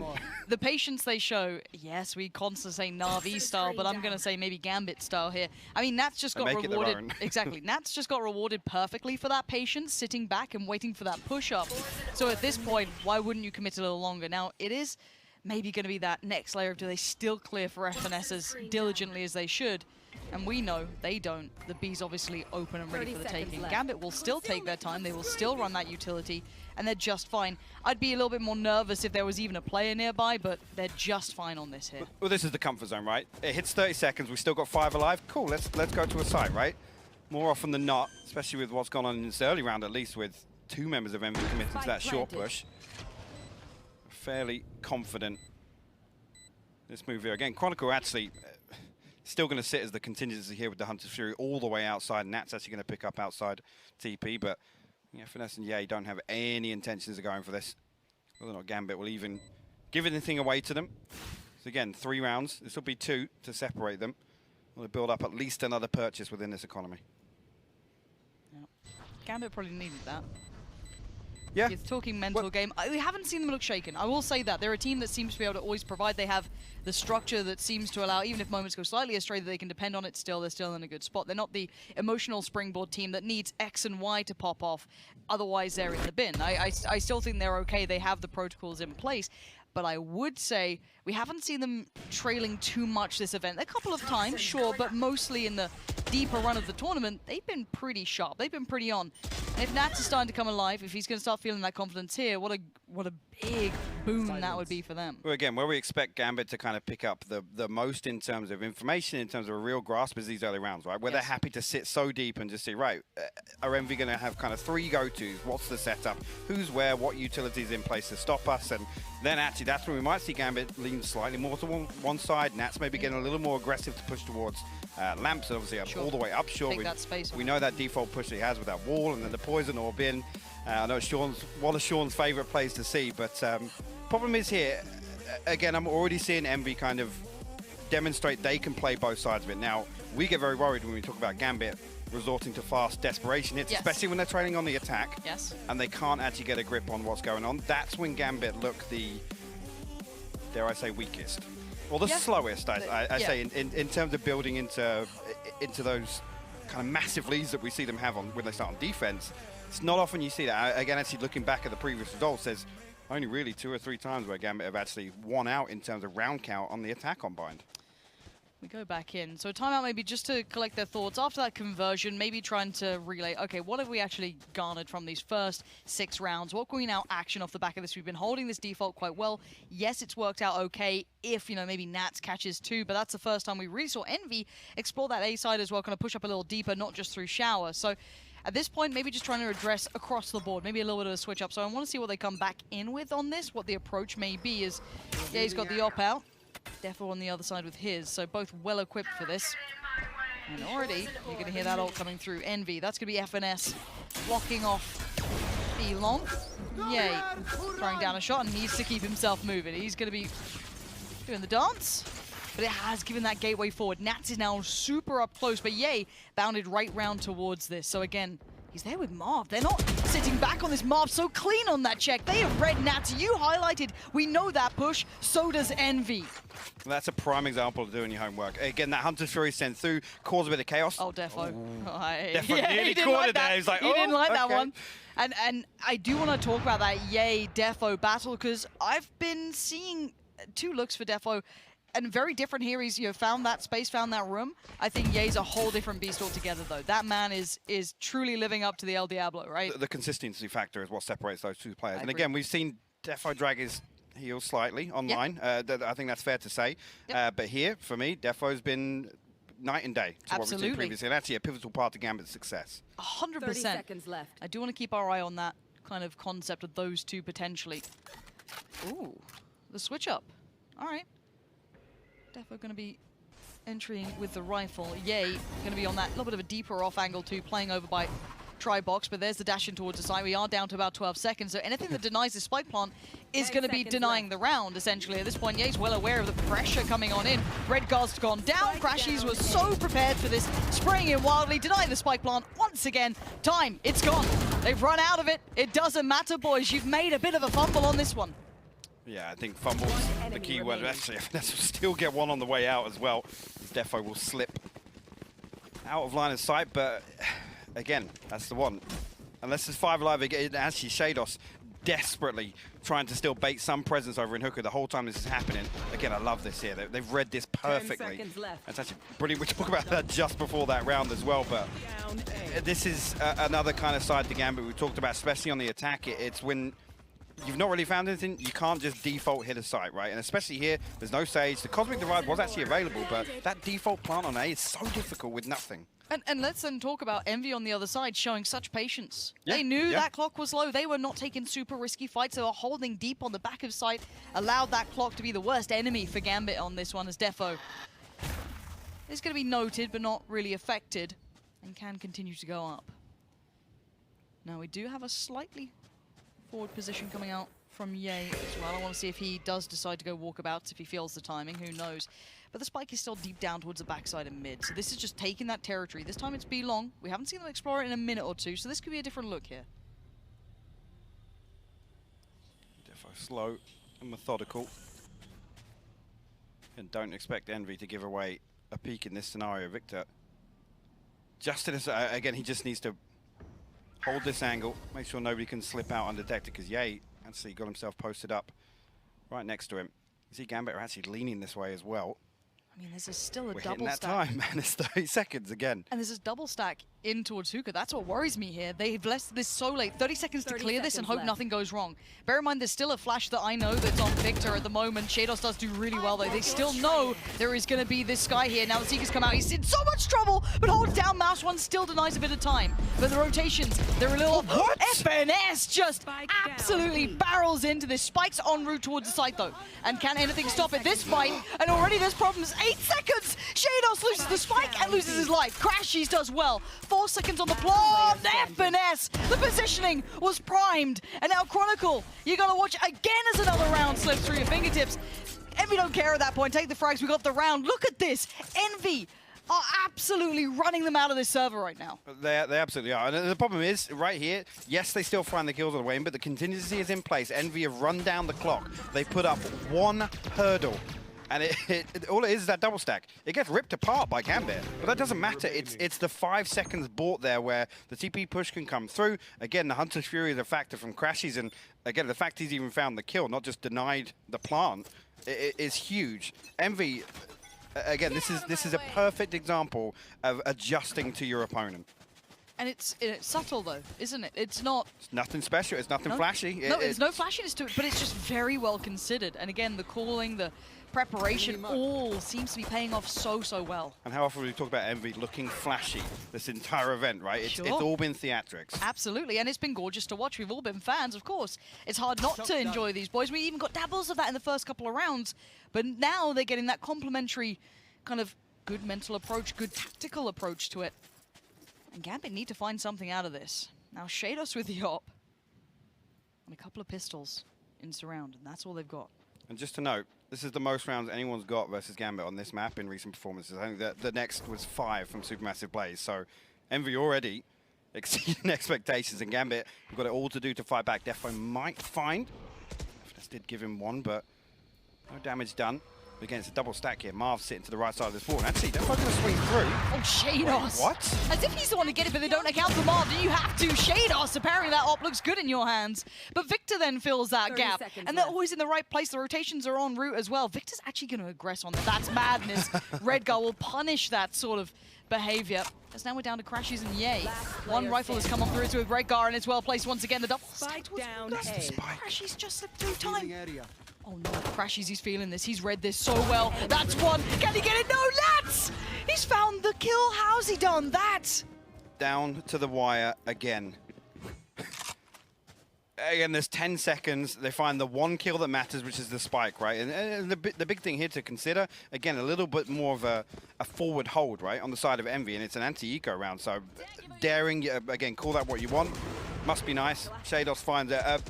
The patience they show, yes, we constantly say Na'Vi style, but I'm going to say maybe Gambit style here. I mean, Nats just got rewarded. Exactly. Nats just got rewarded perfectly for that patience, sitting back and waiting for that push-up. So at this point, why wouldn't you commit a little longer? Now, it is maybe going to be that next layer of do they still clear for FNS as diligently as they should. And we know they don't. The B's obviously open and ready for the taking. Gambit will still take their time. They will still run that utility, and they're just fine. I'd be a little bit more nervous if there was even a player nearby, but they're just fine on this here. Well, this is the comfort zone, right? It hits 30 seconds. We've still got 5 alive. Cool, let's go to a site, right? More often than not, especially with what's gone on in this early round, at least with 2 members of Envy committed to that short push. Fairly confident this move here. Again, Chronicle actually still going to sit as the contingency here with the Hunter's Fury all the way outside. Nat's actually going to pick up outside TP, but yeah, Finesse and Ye don't have any intentions of going for this. Whether or not Gambit will even give anything away to them. So again, 3 rounds. This will be 2 to separate them. We'll build up at least another purchase within this economy. Yep. Gambit probably needed that. Yeah. You're talking mental game. We haven't seen them look shaken. I will say that. They're a team that seems to be able to always provide. They have the structure that seems to allow, even if moments go slightly astray, that they can depend on it still. They're still in a good spot. They're not the emotional springboard team that needs X and Y to pop off. Otherwise, they're in the bin. I still think they're okay. They have the protocols in place. But I would say we haven't seen them trailing too much this event. A couple of times, sure, but mostly in the deeper run of the tournament, they've been pretty sharp. They've been pretty on. And if Nats is starting to come alive, if he's going to start feeling that confidence here, what a big boon that would be for them. Well, again, where we expect Gambit to kind of pick up the most in terms of information, in terms of a real grasp, is these early rounds, right? Where they're happy to sit so deep and just see, right, are Envy going to have kind of 3 go-tos? What's the setup? Who's where? What utilities in place to stop us? And then actually that's when we might see Gambit lean slightly more to one side. Nats maybe getting a little more aggressive to push towards Lamps, and obviously all the way up short. Take that space. We know that default push that he has with that wall, and then the poison orb in. I know it's one of Sean's favourite plays to see, but problem is here, again, I'm already seeing Envy kind of demonstrate they can play both sides of it. Now, we get very worried when we talk about Gambit resorting to fast desperation hits, especially when they're trailing on the attack, and they can't actually get a grip on what's going on. That's when Gambit look the, dare I say, weakest. Well, the slowest, I say, in terms of building into those kind of massive leads that we see them have on when they start on defense. It's not often you see that. Again, actually looking back at the previous results, there's only really 2 or 3 times where Gambit have actually won out in terms of round count on the attack on bind. We go back in. So timeout maybe just to collect their thoughts. After that conversion, maybe trying to relay, okay, what have we actually garnered from these first 6 rounds? What can we now action off the back of this? We've been holding this default quite well. Yes, it's worked out okay if, you know, maybe Nats catches 2, but that's the first time we really saw Envy explore that A side as well, kind of push up a little deeper, not just through Shower. So at this point, maybe just trying to address across the board, maybe a little bit of a switch up. So I want to see what they come back in with on this, what the approach may be. Is yeah, he's got the op out. Defo on the other side with his, so both well equipped for this. And already, you're going to hear that ult coming through. Envy, that's going to be FNS blocking off Elon. Yay, throwing down a shot and needs to keep himself moving. He's going to be doing the dance, but it has given that gateway forward. Nats is now super up close, but Yay bounded right round towards this. So again, he's there with Marv. They're not sitting back on this. Marv so clean on that check. They have read Nats. You highlighted. We know that push. So does Envy. That's a prime example of doing your homework. Again, that Hunter's Fury sent through, caused a bit of chaos. Oh, Defo. Defo nearly caught it there. He's like, he didn't like that one. And I do want to talk about that Yay Defo battle, because I've been seeing 2 looks for Defo. And very different here. He's found that space, found that room. I think Ye's a whole different beast altogether, though. That man is truly living up to the El Diablo, right? The consistency factor is what separates those 2 players. And again, we've seen Defo drag his heels slightly online. I think that's fair to say. But here, for me, Defo's been night and day to what we've seen previously. And actually a pivotal part of Gambit's success. 100%. 30 seconds left. I do want to keep our eye on that kind of concept of those 2 potentially. Ooh, the switch up. All right. Defo going to be entering with the rifle. Yay, going to be on that little bit of a deeper off angle too, playing over by Tri-Box, but there's the dash in towards the side. We are down to about 12 seconds, so anything that denies the spike plant is going to be denying the round, essentially. At this point, Ye's well aware of the pressure coming on in. Red Guard's gone down. Crashies was so prepared for this, spraying in wildly, denying the spike plant once again. Time, it's gone. They've run out of it. It doesn't matter, boys. You've made a bit of a fumble on this one. Yeah, I think fumble's the key word. Actually, FNS will still get one on the way out as well. Defo will slip out of line of sight, but again, that's the one. Unless there's 5 alive, actually Shados desperately trying to still bait some presence over in Hooker the whole time this is happening. Again, I love this here. They've read this perfectly. That's actually brilliant. We talk about that just before that round as well, but this is another kind of side to Gambit we talked about, especially on the attack. It's when you've not really found anything, you can't just default hit a site, right? And especially here, there's no Sage. The Cosmic Divide was actually available, but that default plant on A is so difficult with nothing. And let's then talk about Envy on the other side showing such patience. They knew that clock was low. They were not taking super risky fights. They were holding deep on the back of site, allowed that clock to be the worst enemy for Gambit on this one as Defo is going to be noted but not really affected and can continue to go up. Now we do have a slightly forward position coming out from Ye as well. I want to see if he does decide to go walkabouts, if he feels the timing, who knows. But the spike is still deep down towards the backside and mid. So this is just taking that territory. This time it's B long. We haven't seen them explore it in a minute or two, so this could be a different look here. Defo slow and methodical. And don't expect Envy to give away a peek in this scenario. Victor, just in this, again, he just needs to hold this angle, make sure nobody can slip out undetected, because Ye actually got himself posted up right next to him. You see Gambit are actually leaning this way as well. I mean, this is still a We're double hitting that stack. time, man. It's 30 seconds again. And this is double stack in towards Hookah. That's what worries me here. They've left this so late. 30 seconds to clear this and hope nothing goes wrong. Bear in mind, there's still a flash that I know that's on Victor at the moment. Shados does do really well, though. They still know there is going to be this guy here. Now the Seeker's come out. He's in so much trouble, but holds down Mouse One, still denies a bit of time. But the rotations, they're a little... What? FNS just absolutely barrels into this. Spike's en route towards the site, though. And can anything stop it? This fight, and already there's problems. 8 seconds! Shados loses the spike and loses his life. Crashies does well. 4 seconds on the plot. FNS! The positioning was primed. And now Chronicle, you gotta watch again as another round slips through your fingertips. Envy don't care at that point. Take the frags. We got the round. Look at this. Envy are absolutely running them out of this server right now. They absolutely are. And the problem is, right here, yes, they still find the kills on the way in, but the contingency is in place. Envy have run down the clock. They put up one hurdle. And all it is that double stack. It gets ripped apart by Gambit, but that doesn't matter. It's the 5 seconds bought there where the TP push can come through. Again, the Hunter's Fury is a factor from Crashies, and again, the fact he's even found the kill, not just denied the plant, is huge. Envy, again, this is a perfect example of adjusting to your opponent. And it's subtle, though, isn't it? It's not... It's nothing special. It's nothing flashy. There's no flashiness to it, but it's just very well considered. And again, the calling, the preparation, all seems to be paying off so well. And how often do we talk about Envy looking flashy this entire event, right? It's all been theatrics. Absolutely, and it's been gorgeous to watch. We've all been fans, of course. It's hard not to enjoy these boys. We even got dabbles of that in the first couple of rounds, but now they're getting that complementary kind of good mental approach, good tactical approach to it. And Gambit need to find something out of this. Now Shados with the op and a couple of pistols in surround, and that's all they've got. And just to note, this is the most rounds anyone's got versus Gambit on this map in recent performances. I think that the next was 5 from Supermassive Blaze. So Envy already exceeding expectations, and Gambit have got it all to do to fight back. Defo might find. This did give him 1, but no damage done. Again, it's a double stack here. Marv sitting to the right side of this wall. And actually, Defo's going to swing through. Oh, Shados. Wait, what? As if he's the one to get it, but they don't account for Marv. You have to. Shados, apparently that op looks good in your hands. But Victor then fills that gap. And they're always in the right place. The rotations are en route as well. Victor's actually going to aggress on them. That's madness. Redguard will punish that sort of behavior. As now we're down to Crashies and Ye. One rifle has come on through to Redguard, and it's well placed once again. The double stack was Crashies just slipped through time. Oh no, Crashies, he's feeling this. He's read this so well. That's one. Can he get it? No, Lats! He's found the kill. How's he done that? Down to the wire again. Again, there's 10 seconds. They find the one kill that matters, which is the spike, right? And the big thing here to consider, again, a little bit more of a forward hold, right, on the side of Envy, and it's an anti-eco round. So daring, again, call that what you want. Must be nice. Shados finds a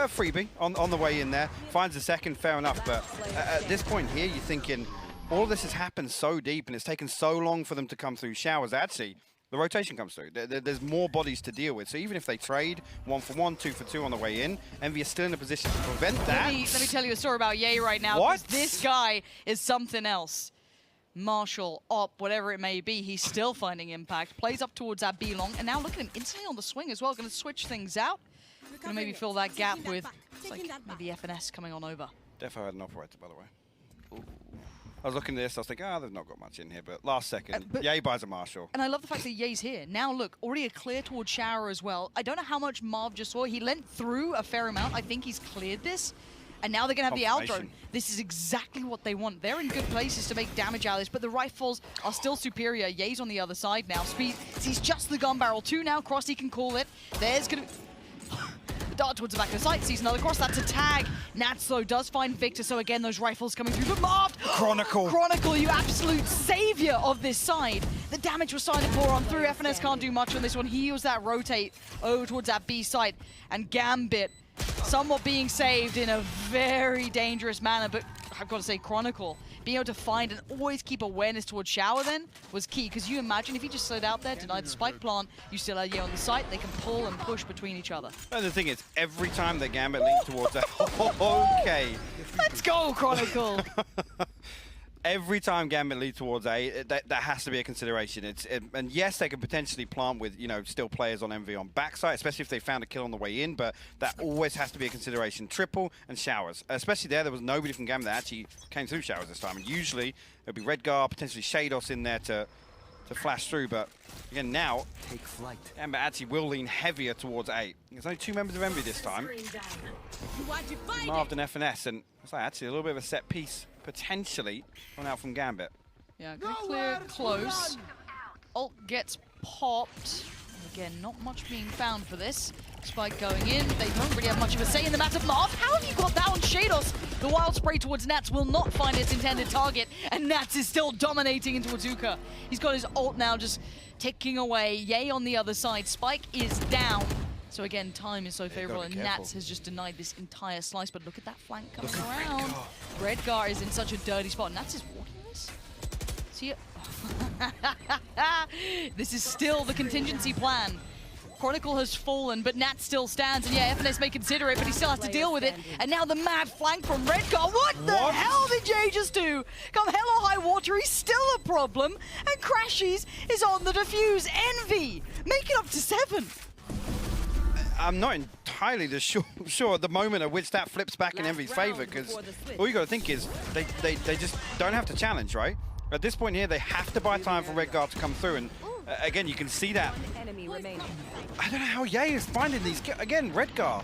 freebie on the way in there. Finds a second, fair enough. But at this point here, you're thinking, all of this has happened so deep, and it's taken so long for them to come through showers. Actually, the rotation comes through. There's more bodies to deal with. So even if they trade 1 for 1, 2 for 2 on the way in, Envy is still in a position to prevent that. Let me tell you a story about Ye right now. What? This guy is something else. Marshall, Op, whatever it may be, he's still finding impact. Plays up towards that B long, and now look at him instantly on the swing as well. Going to switch things out. Gonna maybe fill that gap with like maybe FNS coming on over. Defo had an operator, by the way. Ooh. I was looking at this, I was thinking, they've not got much in here, but last second, Ye buys a Marshall. And I love the fact that Ye's here. Now look, already a clear towards Shower as well. I don't know how much Marv just saw. He leant through a fair amount. I think he's cleared this. And now they're going to have the outdrone. This is exactly what they want. They're in good places to make damage out of this, but the rifles are still superior. Ye's on the other side now. Speed sees just the gun barrel. 2 now. Crossy can call it. There's going to be... Dart towards the back of the site, sees another cross, that's a tag. Nats though does find Victor, so again those rifles coming through, but Marv! Chronicle, you absolute savior of this side. The damage was starting to pour on through. FNS can't do much on this one. He used that rotate over towards that B site, and Gambit somewhat being saved in a very dangerous manner, but I've got to say Chronicle being able to find and always keep awareness towards Shower then was key, because you imagine if he just slowed out there, denied the spike plant, you still had Ye on the site, they can pull and push between each other. And the thing is, every time the Gambit leans towards that, okay. Let's go, Chronicle! Every time Gambit leads towards A, that has to be a consideration. And yes, they could potentially plant with, still players on MV on backside, especially if they found a kill on the way in, but that always has to be a consideration. Triple and Showers. Especially there was nobody from Gambit that actually came through Showers this time. And usually, it would be Redgar, potentially Shados in there to flash through, but again now, take flight. Gambit actually will lean heavier towards A. There's only 2 members of MV this time. Marv and FNS, and it's like actually a little bit of a set piece potentially going out from Gambit. Yeah, good clear close. Ult gets popped. Again, not much being found for this. Spike going in. They don't really have much of a say in the matter. Marv, how have you got that on Shados? The wild spray towards Nats will not find its intended target, and Nats is still dominating into Azuka. He's got his ult now just ticking away. Ye on the other side. Spike is down. So again, time is so favorable, and Nats has just denied this entire slice, but look at that flank coming around. Redgar is in such a dirty spot. Nats is walking this. See it? This is still the contingency plan. Chronicle has fallen, but Nat still stands, and yeah, FNS may consider it, but he still has to deal with it. And now the mad flank from Redgar. What the hell did Jay just do? Come hell or high water, he's still a problem. And Crashies is on the defuse. Envy, make it up to 7. I'm not entirely sure at the moment at which that flips back in Envy's favor, because all you got to think is they just don't have to challenge, right? At this point here, they have to buy time for Redgar to come through, and again, you can see that. I don't know how Ye is finding these. Again, Redgar.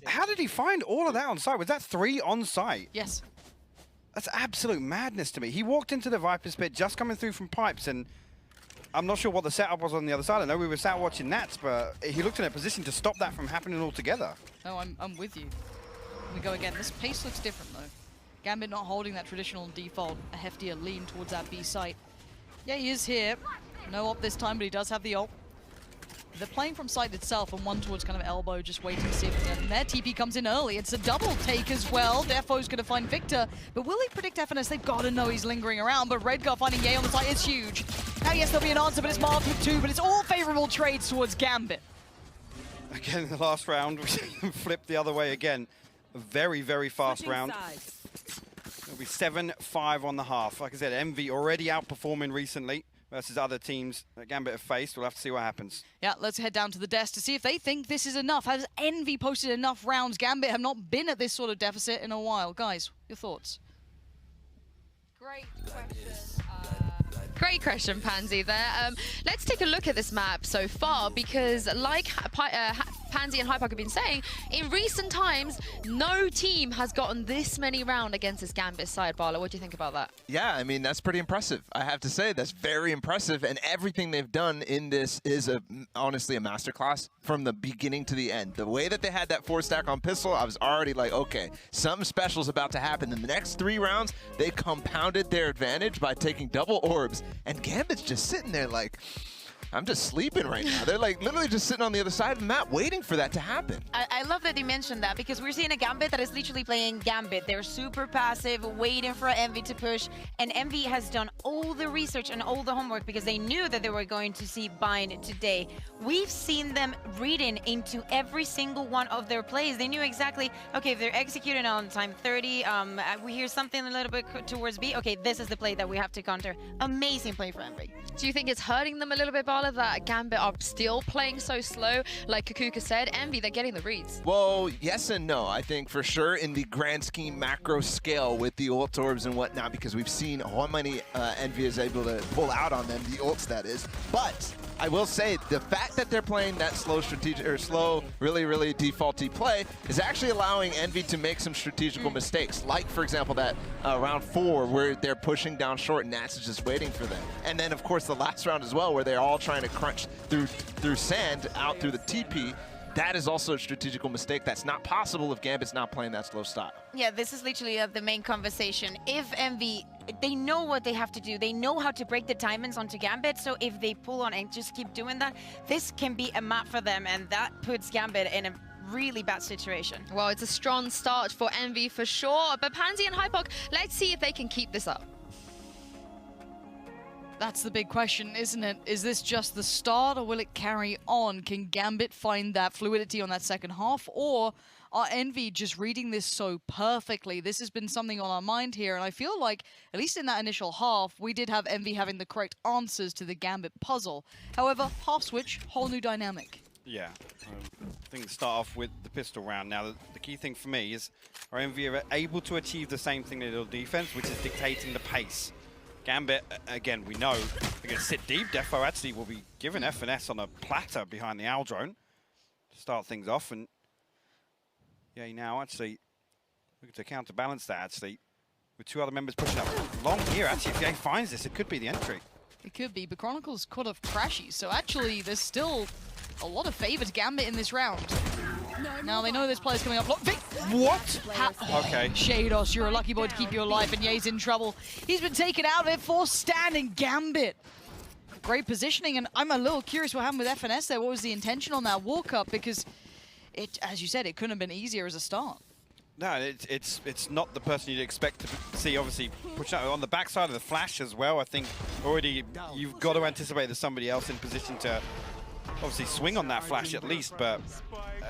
How did he find all of that on site? Was that 3 on site? Yes. That's absolute madness to me. He walked into the Viper's pit just coming through from pipes, and I'm not sure what the setup was on the other side. I know we were sat watching Nats, but he looked in a position to stop that from happening altogether. Oh, I'm with you. We go again. This pace looks different, though. Gambit not holding that traditional default, a heftier lean towards that B site. Yeah, he is here. No ult this time, but he does have the ult. They're playing from site itself, and one towards kind of elbow, just waiting to see if their TP comes in early. It's a double take as well. Defo's going to find Victor, but will he predict FNS? They've got to know he's lingering around, but Redgar finding Ye on the site is huge. Now, yes, there'll be an answer, but it's Marv with 2, but it's all favorable trades towards Gambit. Again, in the last round, we flipped the other way again. A very, very fast round. It'll be 7-5 on the half. Like I said, MV already outperforming recently versus other teams that Gambit have faced. We'll have to see what happens. Yeah, let's head down to the desk to see if they think this is enough. Has Envy posted enough rounds? Gambit have not been at this sort of deficit in a while. Guys, your thoughts? Great question. Great question, Pansy, there. Let's take a look at this map so far, because like Pansy and Hypark have been saying, in recent times, no team has gotten this many rounds against this Gambit side. Barlow, what do you think about that? Yeah, I mean, that's pretty impressive. I have to say, that's very impressive, and everything they've done in this is honestly a masterclass from the beginning to the end. The way that they had that 4-stack on pistol, I was already like, okay, something special is about to happen. In the next 3 rounds, they compounded their advantage by taking double orbs. And Gambit's just sitting there like, I'm just sleeping right now. They're like literally just sitting on the other side of the map waiting for that to happen. I love that you mentioned that, because we're seeing a Gambit that is literally playing Gambit. They're super passive, waiting for Envy to push. And Envy has done all the research and all the homework because they knew that they were going to see Bind today. We've seen them reading into every single one of their plays. They knew exactly, okay, if they're executing on time 30, we hear something a little bit towards B. Okay, this is the play that we have to counter. Amazing play for Envy. Do you think it's hurting them a little bit, Barlow? Gala, that Gambit are still playing so slow? Like Kakuka said, Envy, they're getting the reads. Well, yes and no. I think for sure in the grand scheme macro scale with the ult orbs and whatnot, because we've seen how many Envy is able to pull out on them, the ults that is. But I will say the fact that they're playing that slow strategic or slow, really defaulty play is actually allowing Envy to make some strategical mistakes. Like, for example, that round 4 where they're pushing down short and Nats is just waiting for them. And then, of course, the last round as well where they're all trying to crunch through sand out through the TP. That is also a strategical mistake that's not possible if Gambit's not playing that slow style. Yeah, this is literally the main conversation. If Envy, they know what they have to do. They know how to break the diamonds onto Gambit. So if they pull on and just keep doing that, this can be a map for them. And that puts Gambit in a really bad situation. Well, it's a strong start for Envy for sure. But Pansy and Hypok, let's see if they can keep this up. That's the big question, isn't it? Is this just the start or will it carry on? Can Gambit find that fluidity on that second half, or are Envy just reading this so perfectly? This has been something on our mind here, and I feel like, at least in that initial half, we did have Envy having the correct answers to the Gambit puzzle. However, half switch, whole new dynamic. Yeah, I think start off with the pistol round. Now, the key thing for me is, are Envy able to achieve the same thing they did on defense, which is dictating the pace? Gambit, again, we know they're going to sit deep. Defo actually will be given FNS on a platter behind the Owl drone to start things off. And yeah, now actually looking to counterbalance that actually with 2 other members pushing up long here. Actually, if Yay finds this, it could be the entry. It could be, but Chronicle's caught off Crashy, so actually there's still a lot of favor to Gambit in this round. Now they know this player's coming up. Look, Vic! What? Okay. Shados, you're a lucky boy to keep you alive, and Ye's in trouble. He's been taken out there for standing Gambit. Great positioning, and I'm a little curious what happened with FNS there. What was the intention on that walk-up? Because, it, as you said, it couldn't have been easier as a start. No, it's not the person you'd expect to see, obviously, push out on the backside of the flash as well. I think already you've got to anticipate there's somebody else in position to obviously swing on that flash at least, but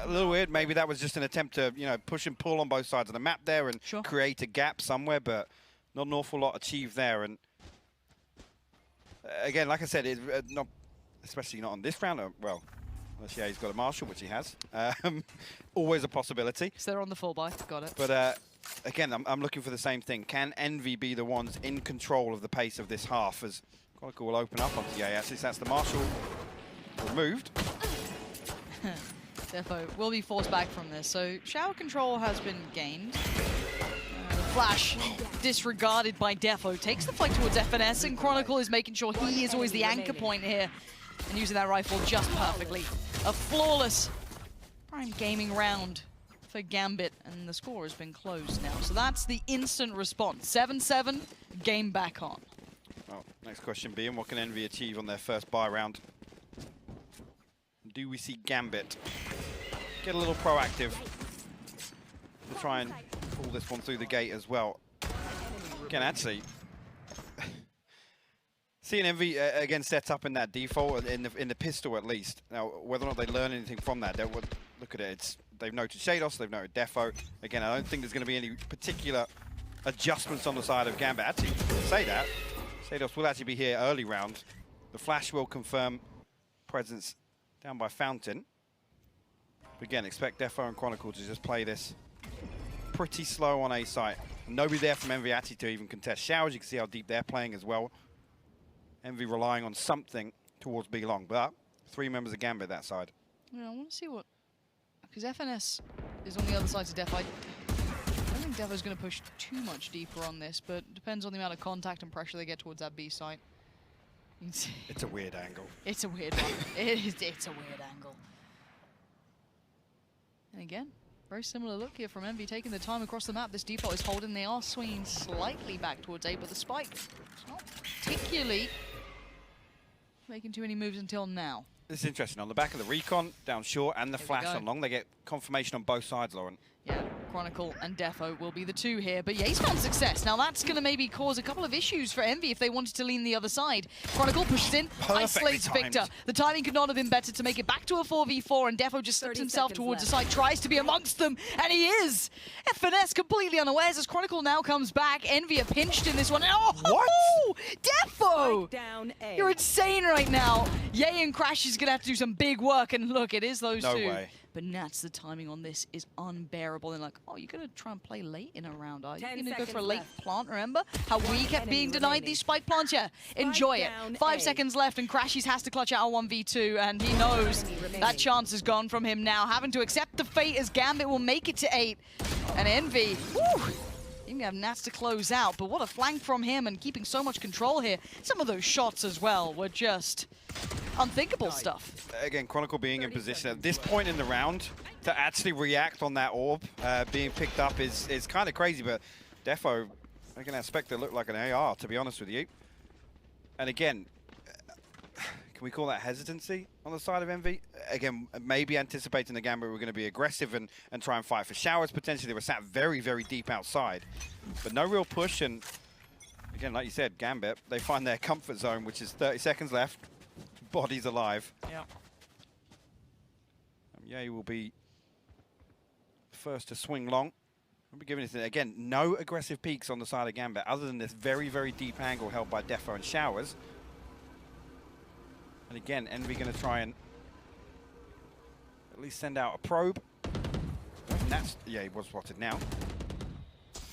a little weird. Maybe that was just an attempt to, you know, push and pull on both sides of the map there and create a gap somewhere, but not an awful lot achieved there. And again, like I said, not especially not on this round. Well, unless he's got a Marshal, which he has. Always a possibility. So they're on the full buy, got it. But again, I'm looking for the same thing. Can Envy be the ones in control of the pace of this half? As Chronicle will open up onto Yay. Actually, so that's the Marshal removed. Defo will be forced back from this. So shower control has been gained. Flash disregarded by Defo. Takes the fight towards FNS, and Chronicle is making sure he is always the anchor point here and using that rifle just perfectly. A flawless prime gaming round for Gambit, and the score has been closed now. So that's the instant response. 7-7, game back on. Well, next question being, what can Envy achieve on their first buy round? Do we see Gambit get a little proactive to try and pull this one through the gate as well? Again, actually, seeing Envy again set up in that default, in the pistol at least. Now, whether or not they learn anything from that, look at it. They've noted Shados, they've noted Defo. Again, I don't think there's going to be any particular adjustments on the side of Gambit. Actually, to say that, Shados will actually be here early round. The flash will confirm presence down by Fountain. Again, expect Defo and Chronicle to just play this pretty slow on A site. Nobody there from Envy actually to even contest showers. You can see how deep they're playing as well. Envy relying on something towards B long, but 3 members of Gambit that side. Yeah, I want to see what, because FNS is on the other side to Defo. I don't think Defo's going to push too much deeper on this, but it depends on the amount of contact and pressure they get towards that B site. It's a weird angle. It's a weird one. It's a weird angle. And again, very similar look here from Envy, taking the time across the map. This default is holding. They are swinging slightly back towards A, but the spike, it's not particularly making too many moves until now. This is interesting. On the back of the recon, down short, and the flash on long, they get confirmation on both sides, Lauren. Yeah, Chronicle and Defo will be the two here, but Ye's found success. Now that's going to maybe cause a couple of issues for Envy if they wanted to lean the other side. Chronicle pushes in, isolates Victor. The timing could not have been better to make it back to a 4v4, and Defo just slips himself towards the side, tries to be amongst them, and he is! Finesse completely unawares as Chronicle now comes back. Envy are pinched in this one. Oh! What? Defo! You're insane right now. Ye and Crash is going to have to do some big work, and look, it is those two. No way. But Nats, the timing on this is unbearable. And like, oh, you're going to try and play late in a round, are you? You're going to go for a late plant, remember? How we kept being denied these spike plants? Yeah, enjoy it. 5 seconds left, and Crashies has to clutch out a 1v2, and he knows that chance is gone from him now, having to accept the fate as Gambit will make it to 8. And Envy, woo! You have Nats to close out, but what a flank from him and keeping so much control here. Some of those shots as well were just unthinkable stuff. Again, Chronicle being in position at this point in the round to actually react on that orb being picked up is kind of crazy, but Defo, I can expect it to look like an AR, to be honest with you. And again, can we call that hesitancy on the side of Envy? Again, maybe anticipating the Gambit were going to be aggressive and try and fight for showers. Potentially, they were sat very, very deep outside. But no real push. And again, like you said, Gambit, they find their comfort zone, which is 30 seconds left. Bodies alive. Yeah. Ye will be first to swing long. We'll be giving it, again, no aggressive peaks on the side of Gambit, other than this very, very deep angle held by Defo and Showers. And again, Envy going to try and at least send out a probe. And that's, yeah, he was spotted now.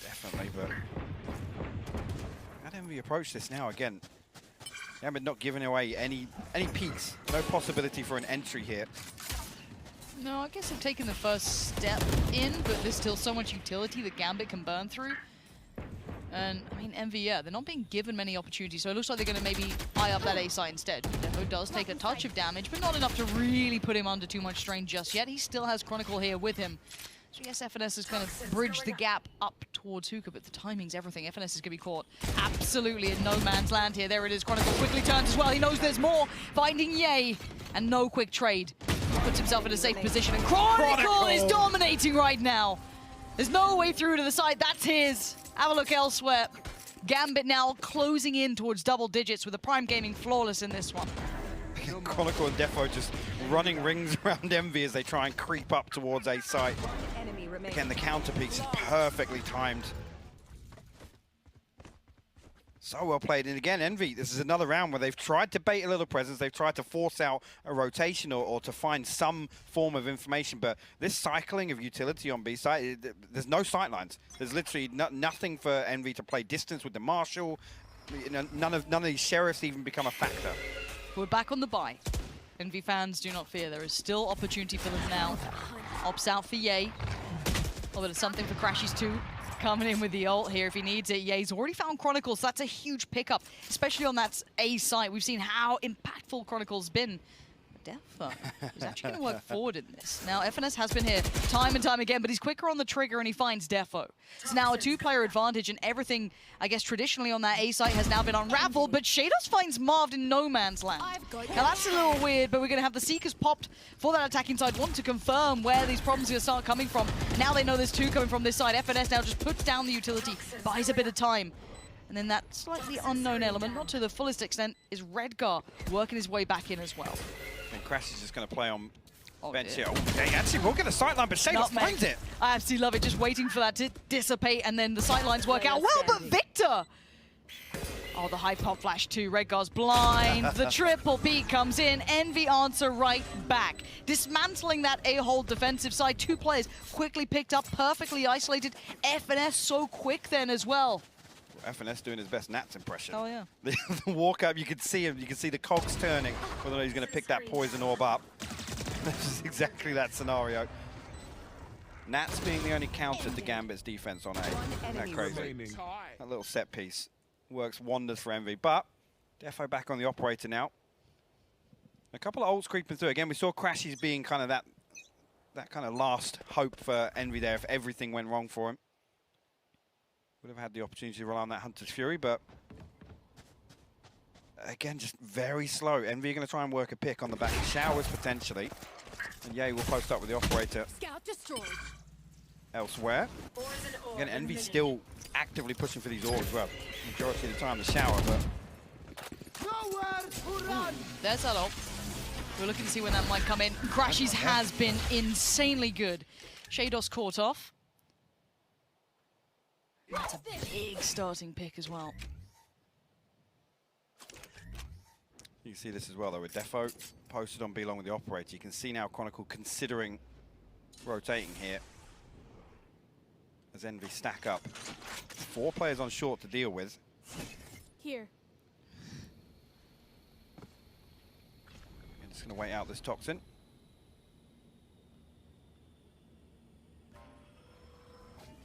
Definitely, but how do Envy approach this now? Again, Gambit not giving away any peaks. No possibility for an entry here. No, I guess they've taken the first step in, but there's still so much utility that Gambit can burn through. And, I mean, Envy, yeah, they're not being given many opportunities, so it looks like they're going to maybe eye up that A site instead. Defo does take a touch of damage, but not enough to really put him under too much strain just yet. He still has Chronicle here with him. So yes, FNS has kind of bridged the gap up towards Hookah, but the timing's everything. FNS is going to be caught absolutely in no man's land here. There it is. Chronicle quickly turns as well. He knows there's more. Finding Ye, and no quick trade. Puts himself in a safe position, and Chronicle is dominating right now. There's no way through to the side. That's his. Have a look elsewhere. Gambit now closing in towards double digits with the Prime Gaming flawless in this one. Chronicle and Defo just running rings around Envy as they try and creep up towards A site. Again, the counter peaks is perfectly timed. So well played. And again, Envy, this is another round where they've tried to bait a little presence. They've tried to force out a rotation or to find some form of information. But this cycling of utility on B site, there's no sightlines. There's literally nothing for Envy to play distance with the Marshal. You know, none of these sheriffs even become a factor. We're back on the buy. Envy fans, do not fear. There is still opportunity for them now. Ops out for Ye. A little bit of something for Crashies too. Coming in with the ult here if he needs it. Ye's already found Chronicles, so that's a huge pickup, especially on that A site. We've seen how impactful Chronicles been. Defo is actually going to work forward in this. Now, FNS has been here time and time again, but he's quicker on the trigger and he finds Defo. It's now a two-player advantage, and everything, I guess, traditionally on that A site has now been unraveled, but Shados finds Marved in no man's land. Now, that's a little weird, but we're going to have the Seekers popped for that attacking side. Want to confirm where these problems are going to start coming from. Now they know there's two coming from this side. FNS now just puts down the utility, buys a bit of time. And then that slightly unknown element, not to the fullest extent, is Redgar working his way back in as well. And Crash is just going to play on bench here. Oh, they actually will get a sightline, but Shadow finds it. I absolutely love it, just waiting for that to dissipate, and then the sightlines work out well, but Victor! Oh, the high pop flash too. Redgar's blind. The triple peak comes in. Envy answer right back. Dismantling that A-hole defensive side. Two players quickly picked up, perfectly isolated. FNS so quick then as well. FNS doing his best Nats impression. Oh, yeah. The walk up, you could see him. You can see the cogs turning, whether or not he's going to pick that poison orb up. This is exactly that scenario. Nats being the only counter to Gambit's defense on A. Isn't that crazy? That little set piece works wonders for Envy. But Defo back on the operator now. A couple of ults creeping through. Again, we saw Crashies being kind of that kind of last hope for Envy there if everything went wrong for him. Would have had the opportunity to rely on that Hunter's Fury, but again, just very slow. Envy are going to try and work a pick on the back of Showers potentially. And Ye will post up with the operator. Scout destroyed. elsewhere. Again, Envy still actively pushing for these orbs. Well, majority of the time the shower, but... There's that ult. We're looking to see when that might come in. Crashies has been insanely good. Shados caught off. That's a big starting pick as well. You can see this as well, though, with Defo posted on B along with the operator. You can see now Chronicle considering rotating here as Envy stack up. 4 players on short to deal with. Here. I'm just going to wait out this Toxin.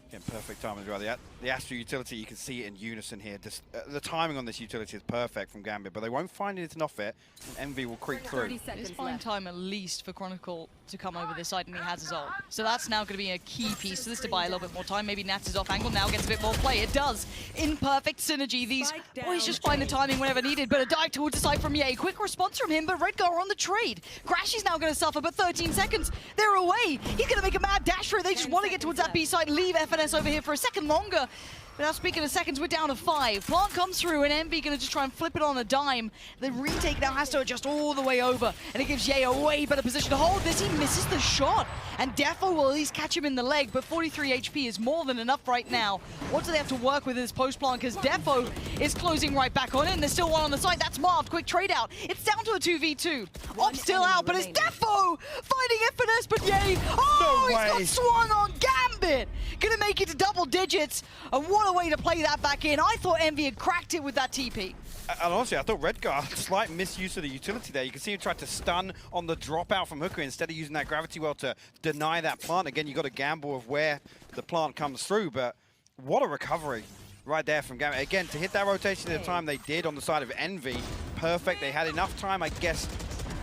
Again, perfect timing as well. The Astro utility, you can see it in unison here. Just, the timing on this utility is perfect from Gambit, but they won't find it enough it, and Envy will creep through. It's fine time at least for Chronicle to come over this side, and he has his ult. So that's now going to be a key piece to this to buy a little bit more time. Maybe Nats is off angle now, gets a bit more play. It does. In perfect synergy. These boys just find the timing whenever needed, but a dive towards the side from Ye. Quick response from him, but Redgar on the trade. Crash is now going to suffer, but 13 seconds. They're away. He's going to make a mad dash for it. They just want to get towards that B side, leave FNS over here for a second longer. But now speaking of seconds, we're down to 5. Plant comes through and Envy going to just try and flip it on a dime. The retake now has to adjust all the way over. And it gives Ye a way better position to hold this. He misses the shot. And Defo will at least catch him in the leg. But 43 HP is more than enough right now. What do they have to work with in this post plant? Because Defo is closing right back on in. There's still one on the side. That's Marv. Quick trade out. It's down to a 2v2. Op still out, but it's Defo finding FNS. But Ye, oh, he's got swung on Gambit. Gonna make it to double digits. And what a way to play that back in. I thought Envy had cracked it with that TP. And honestly, I thought Redgar, slight misuse of the utility there. You can see him try to stun on the dropout from Hooker instead of using that gravity well to deny that plant. Again, you got a gamble of where the plant comes through, but what a recovery right there from Gambit. Again, to hit that rotation at the time they did on the side of Envy, perfect. They had enough time, I guess,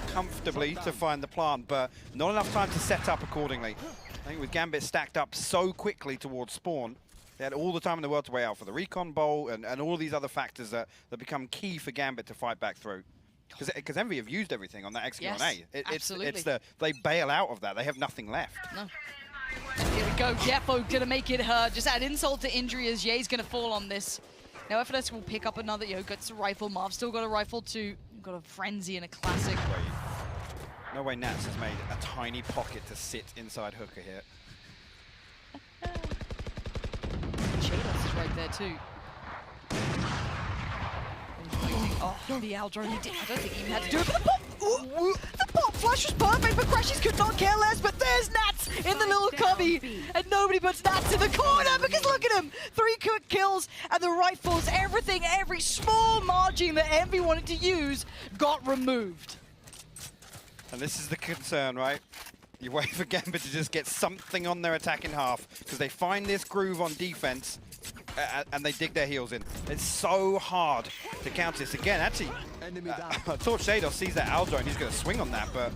comfortably to find the plant, but not enough time to set up accordingly. I think with Gambit stacked up so quickly towards spawn, they had all the time in the world to wait out for the recon bowl and all these other factors that become key for Gambit to fight back through. Because Envy have used everything on that XQ&A. Absolutely. They bail out of that. They have nothing left. No. Here we go. Defo gonna make it hurt. Just add insult to injury as Ye's gonna fall on this. Now FNS will pick up another. Gets a rifle. Marv still got a rifle too. Got a frenzy and a classic. No way Nats has made a tiny pocket to sit inside Hooker here. Shados is right there too. Oh, the Aldro, I don't think he even had to do it, but the pop! Ooh, the pop flash was perfect, but Crashies could not care less, but there's Nats in the little cubby, and nobody puts Nats in the corner, because look at him! 3 quick kills, and the rifles, everything, every small margin that Envy wanted to use got removed. And this is the concern, right? You wait for Gambit to just get something on their attacking half, because they find this groove on defense, and they dig their heels in. It's so hard to counter this. Again, actually, I thought Shadow sees that Aldro and he's going to swing on that, but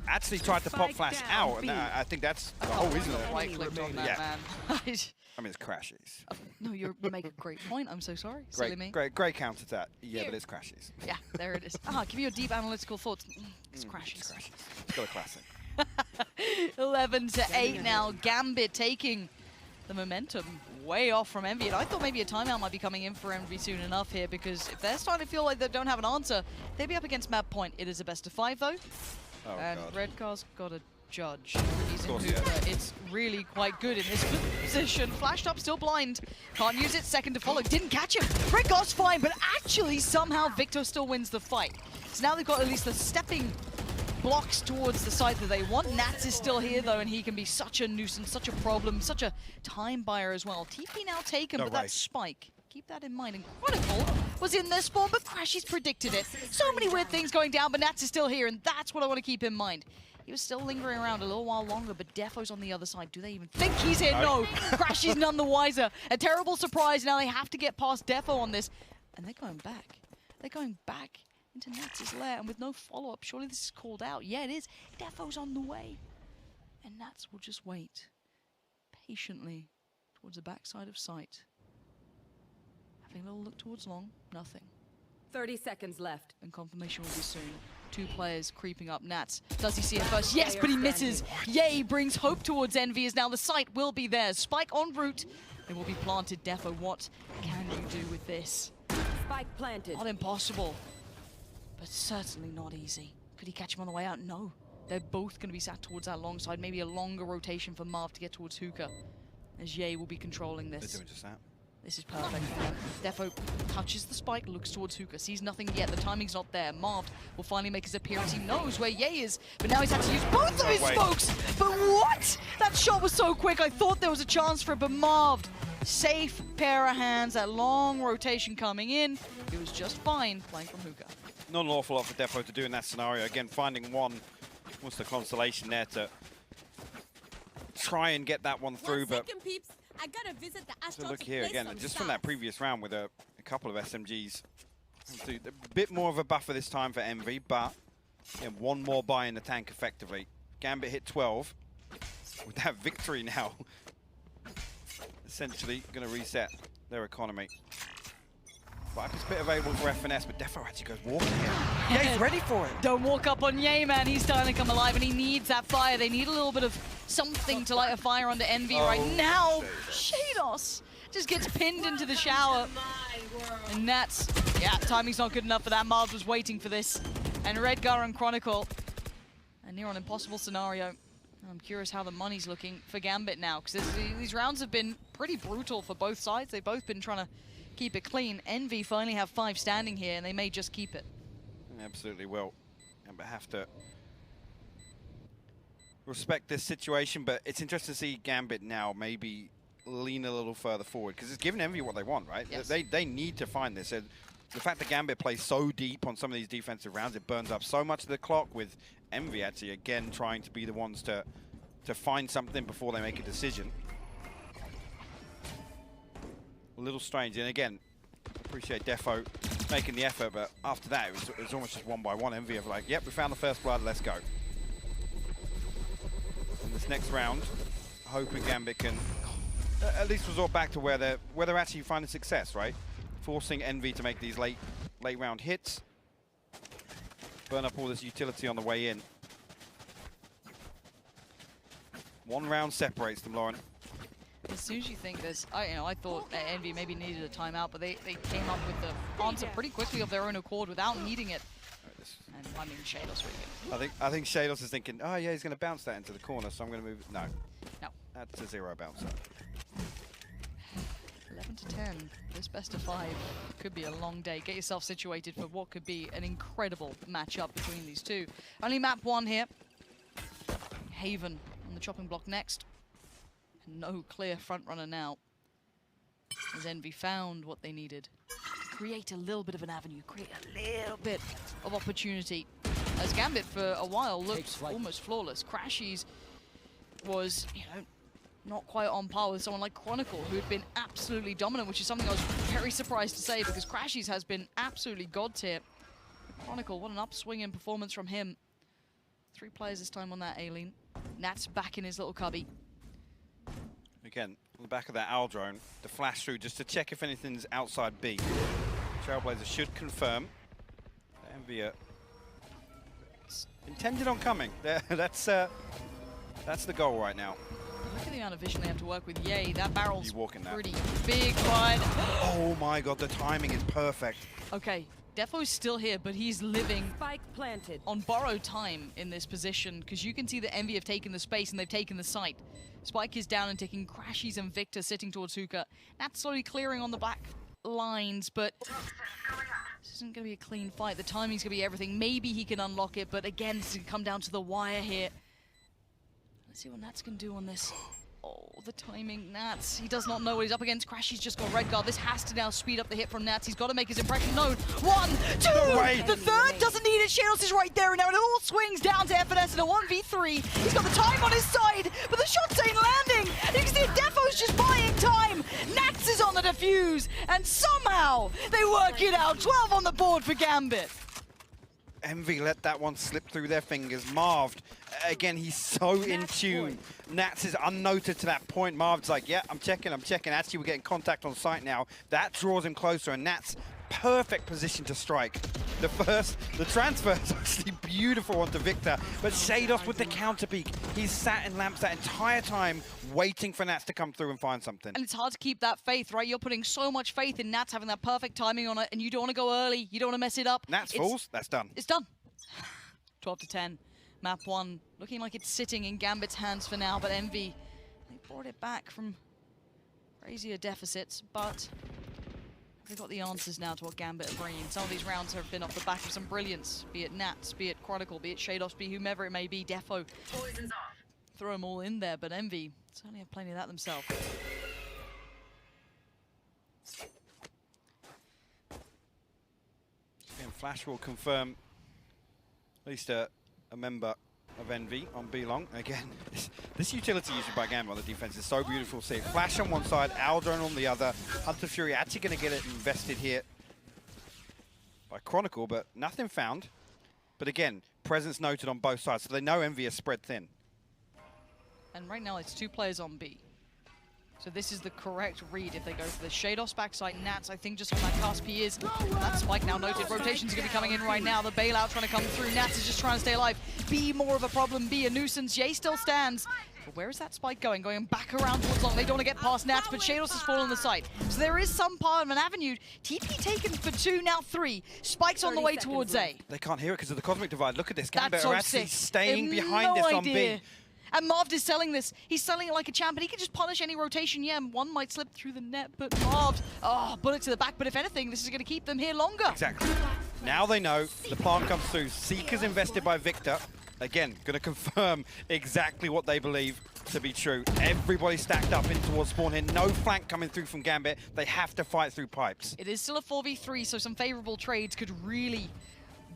actually tried to pop flash out, and I think that's the whole reason. Right-clicked on that, man. I mean, it's Crashies. No, you make a great point. I'm so sorry. Silly me. Great counter to that. Yeah, but it's Crashies. Yeah, there it is. Give me your deep analytical thoughts. It's Crashies. It's got a classic. 11-8 now. Gambit taking the momentum way off from Envy. And I thought maybe a timeout might be coming in for Envy soon enough here, because if they're starting to feel like they don't have an answer, they'd be up against Mad Point. It is a best of 5 though. Oh, and God. Redcar's got a judge. He's in Hooper. It's really quite good in this position. Flashed up, still blind. Can't use it. Second to follow. Didn't catch him. Redcar's fine, but actually somehow Victor still wins the fight. So now they've got at least the stepping blocks towards the side that they want. Nats is still here though, and he can be such a nuisance, such a problem, such a time buyer as well. TP now taken, but that spike, keep that in mind. And Chronicle was in their spawn, but Crashies predicted it. So many weird things going down, but Nats is still here, and that's what I want to keep in mind. He was still lingering around a little while longer, but Defo's on the other side. Do they even think he's here? No. Crashies none the wiser. A terrible surprise. Now they have to get past Defo on this, and they're going back. They're going back into Nats' lair, and with no follow-up. Surely this is called out. Yeah, it is. Defo's on the way. And Nats will just wait patiently towards the backside of sight. Having a little look towards long, nothing. 30 seconds left. And confirmation will be soon. Two players creeping up. Nats, does he see it first? Yes, but he misses. Yay brings hope towards Envy, as now the site will be there. Spike en route. It will be planted. Defo, what can you do with this? Spike planted. Not impossible, but certainly not easy. Could he catch him on the way out? No. They're both going to be sat towards that long side. Maybe a longer rotation for Marv to get towards Hookah, as Ye will be controlling this. They're doing just that. This is perfect for them. Defo touches the spike, looks towards Hookah, sees nothing yet. The timing's not there. Marv will finally make his appearance. He knows where Ye is, but now he's had to use both of his smokes. But what? That shot was so quick. I thought there was a chance for it, but Marv, safe pair of hands. That long rotation coming in. He was just fine playing from Hookah. Not an awful lot for Defo to do in that scenario. Again, finding one was the consolation there to try and get that one through, but I gotta visit the so look here again, just from that previous round with a couple of SMGs. A bit more of a buffer this time for Envy, but one more buy in the tank effectively. Gambit hit 12. With that victory now, essentially going to reset their economy. Viper's bit available for FNS, but Defo actually goes walking here. Yeah, he's ready for it. Don't walk up on Ye, man. He's starting to come alive, and he needs that fire. They need a little bit of something to light a fire under Envy right now. Shados just gets pinned into the shower. And that's, yeah, timing's not good enough for that. Mars was waiting for this. And Redgar and Chronicle, a near on impossible scenario. I'm curious how the money's looking for Gambit now, because these rounds have been pretty brutal for both sides. They've both been trying to keep it clean. Envy finally have 5 standing here, and they may just keep it. Absolutely will. But have to respect this situation, but it's interesting to see Gambit now maybe lean a little further forward, because it's given Envy what they want, right? Yes. They need to find this. And the fact that Gambit plays so deep on some of these defensive rounds, it burns up so much of the clock, with Envy actually, again, trying to be the ones to find something before they make a decision. A little strange, and again, appreciate Defo making the effort, but after that, it was almost just one by one. Envy of like, yep, we found the first blood, let's go. In this next round, hoping Gambit can at least resort back to where they're actually finding success, right? Forcing Envy to make these late round hits, burn up all this utility on the way in. One round separates them, Lauren. As soon as you think there's, I thought that Envy maybe needed a timeout, but they came up with the answer pretty quickly of their own accord without needing it. And I mean, Shados really. I think Shados is thinking, oh yeah, he's going to bounce that into the corner, so I'm going to move. No. That's a 0 bouncer. 11 to 10. This best of 5 could be a long day. Get yourself situated for what could be an incredible matchup between these two. Only map 1 here. Haven on the chopping block next. No clear front runner now, as Envy found what they needed. Create a little bit of an avenue, create a little bit of opportunity. As Gambit for a while looked almost flawless. Crashies was, not quite on par with someone like Chronicle, who had been absolutely dominant, which is something I was very surprised to say, because Crashies has been absolutely god tier. Chronicle, what an upswing in performance from him. 3 players this time on that Aileen. Nat's back in his little cubby. Again, on the back of that owl drone, the flash through just to check if anything's outside B. Trailblazer should confirm. Envy intended on coming. That's the goal right now. Look at the amount of vision they have to work with. Yay, that barrel's pretty that. Big, but oh my god, the timing is perfect. Okay, Defo's still here, but he's living Spike planted on borrowed time in this position, because you can see that Envy have taken the space and they've taken the site. Spike is down and taking Crashies and Victor sitting towards Hookah. That's slowly clearing on the back lines, but this isn't going to be a clean fight. The timing's going to be everything. Maybe he can unlock it, but again, it's going to come down to the wire here. Let's see what Nats can do on this. Oh, the timing, Nats. He does not know what he's up against. Crashy's just got Redgar. This has to now speed up the hit from Nats. He's got to make his impression known. 1, 2, the third doesn't need it. Shados is right there, and now it all swings down to FNS in a 1v3. He's got the time on his side, but the shots ain't landing. You can see Defo's just buying time. Nats is on the defuse, and somehow they work it out. 12 on the board for Gambit. Envy let that one slip through their fingers. Marved, again, he's so in tune. Nats is unnoted to that point. Marv's like, yeah, I'm checking. Actually, we're getting contact on site now. That draws him closer, and Nats, perfect position to strike. The transfer is actually beautiful onto Victor, but Shados with the counter peek. He's sat in lamps that entire time, waiting for Nats to come through and find something. And it's hard to keep that faith, right? You're putting so much faith in Nats having that perfect timing on it, and you don't want to go early. You don't want to mess it up. Nats falls, that's done. It's done. 12 to 10. Map 1 looking like it's sitting in Gambit's hands for now, but Envy, they brought it back from crazier deficits, but they've got the answers now to what Gambit are bringing. Some of these rounds have been off the back of some brilliance, be it Nats, be it Chronicle, be it Shados, be whomever it may be, Defo. Throw them all in there, but Envy certainly have plenty of that themselves. And Flash will confirm at least a member of Envy on B-Long. Again, this utility used by Gambit on the defense is so beautiful to see. Flash on one side, Aldrone on the other. Hunter Fury actually going to get it invested here by Chronicle, but nothing found. But again, presence noted on both sides, so they know Envy is spread thin. And right now it's 2 players on B. So this is the correct read if they go for the Shados backside. Nats, I think, just on that cusp he is. That spike now noted. Rotation's going to be coming in right now. The bailout trying to come through. Nats is just trying to stay alive. B more of a problem. B a nuisance. Ye still stands. But where is that spike going? Going back around towards Long. They don't want to get past Nats, but Shados has fallen on the side. So there is some part of an avenue. TP taken for 2, now 3. Spike's on the way towards A. They can't hear it because of the Cosmic Divide. Look at this. Gambit That's so are actually sick. staying behind this on B. And Marv is selling this. He's selling it like a champ, and he can just punish any rotation. Yeah, one might slip through the net, but Marv, bullet to the back. But if anything, this is going to keep them here longer. Exactly. Now they know the plant comes through. Seeker's invested by Victor. Again, going to confirm exactly what they believe to be true. Everybody stacked up in towards spawn here. No flank coming through from Gambit. They have to fight through pipes. It is still a 4v3, so some favorable trades could really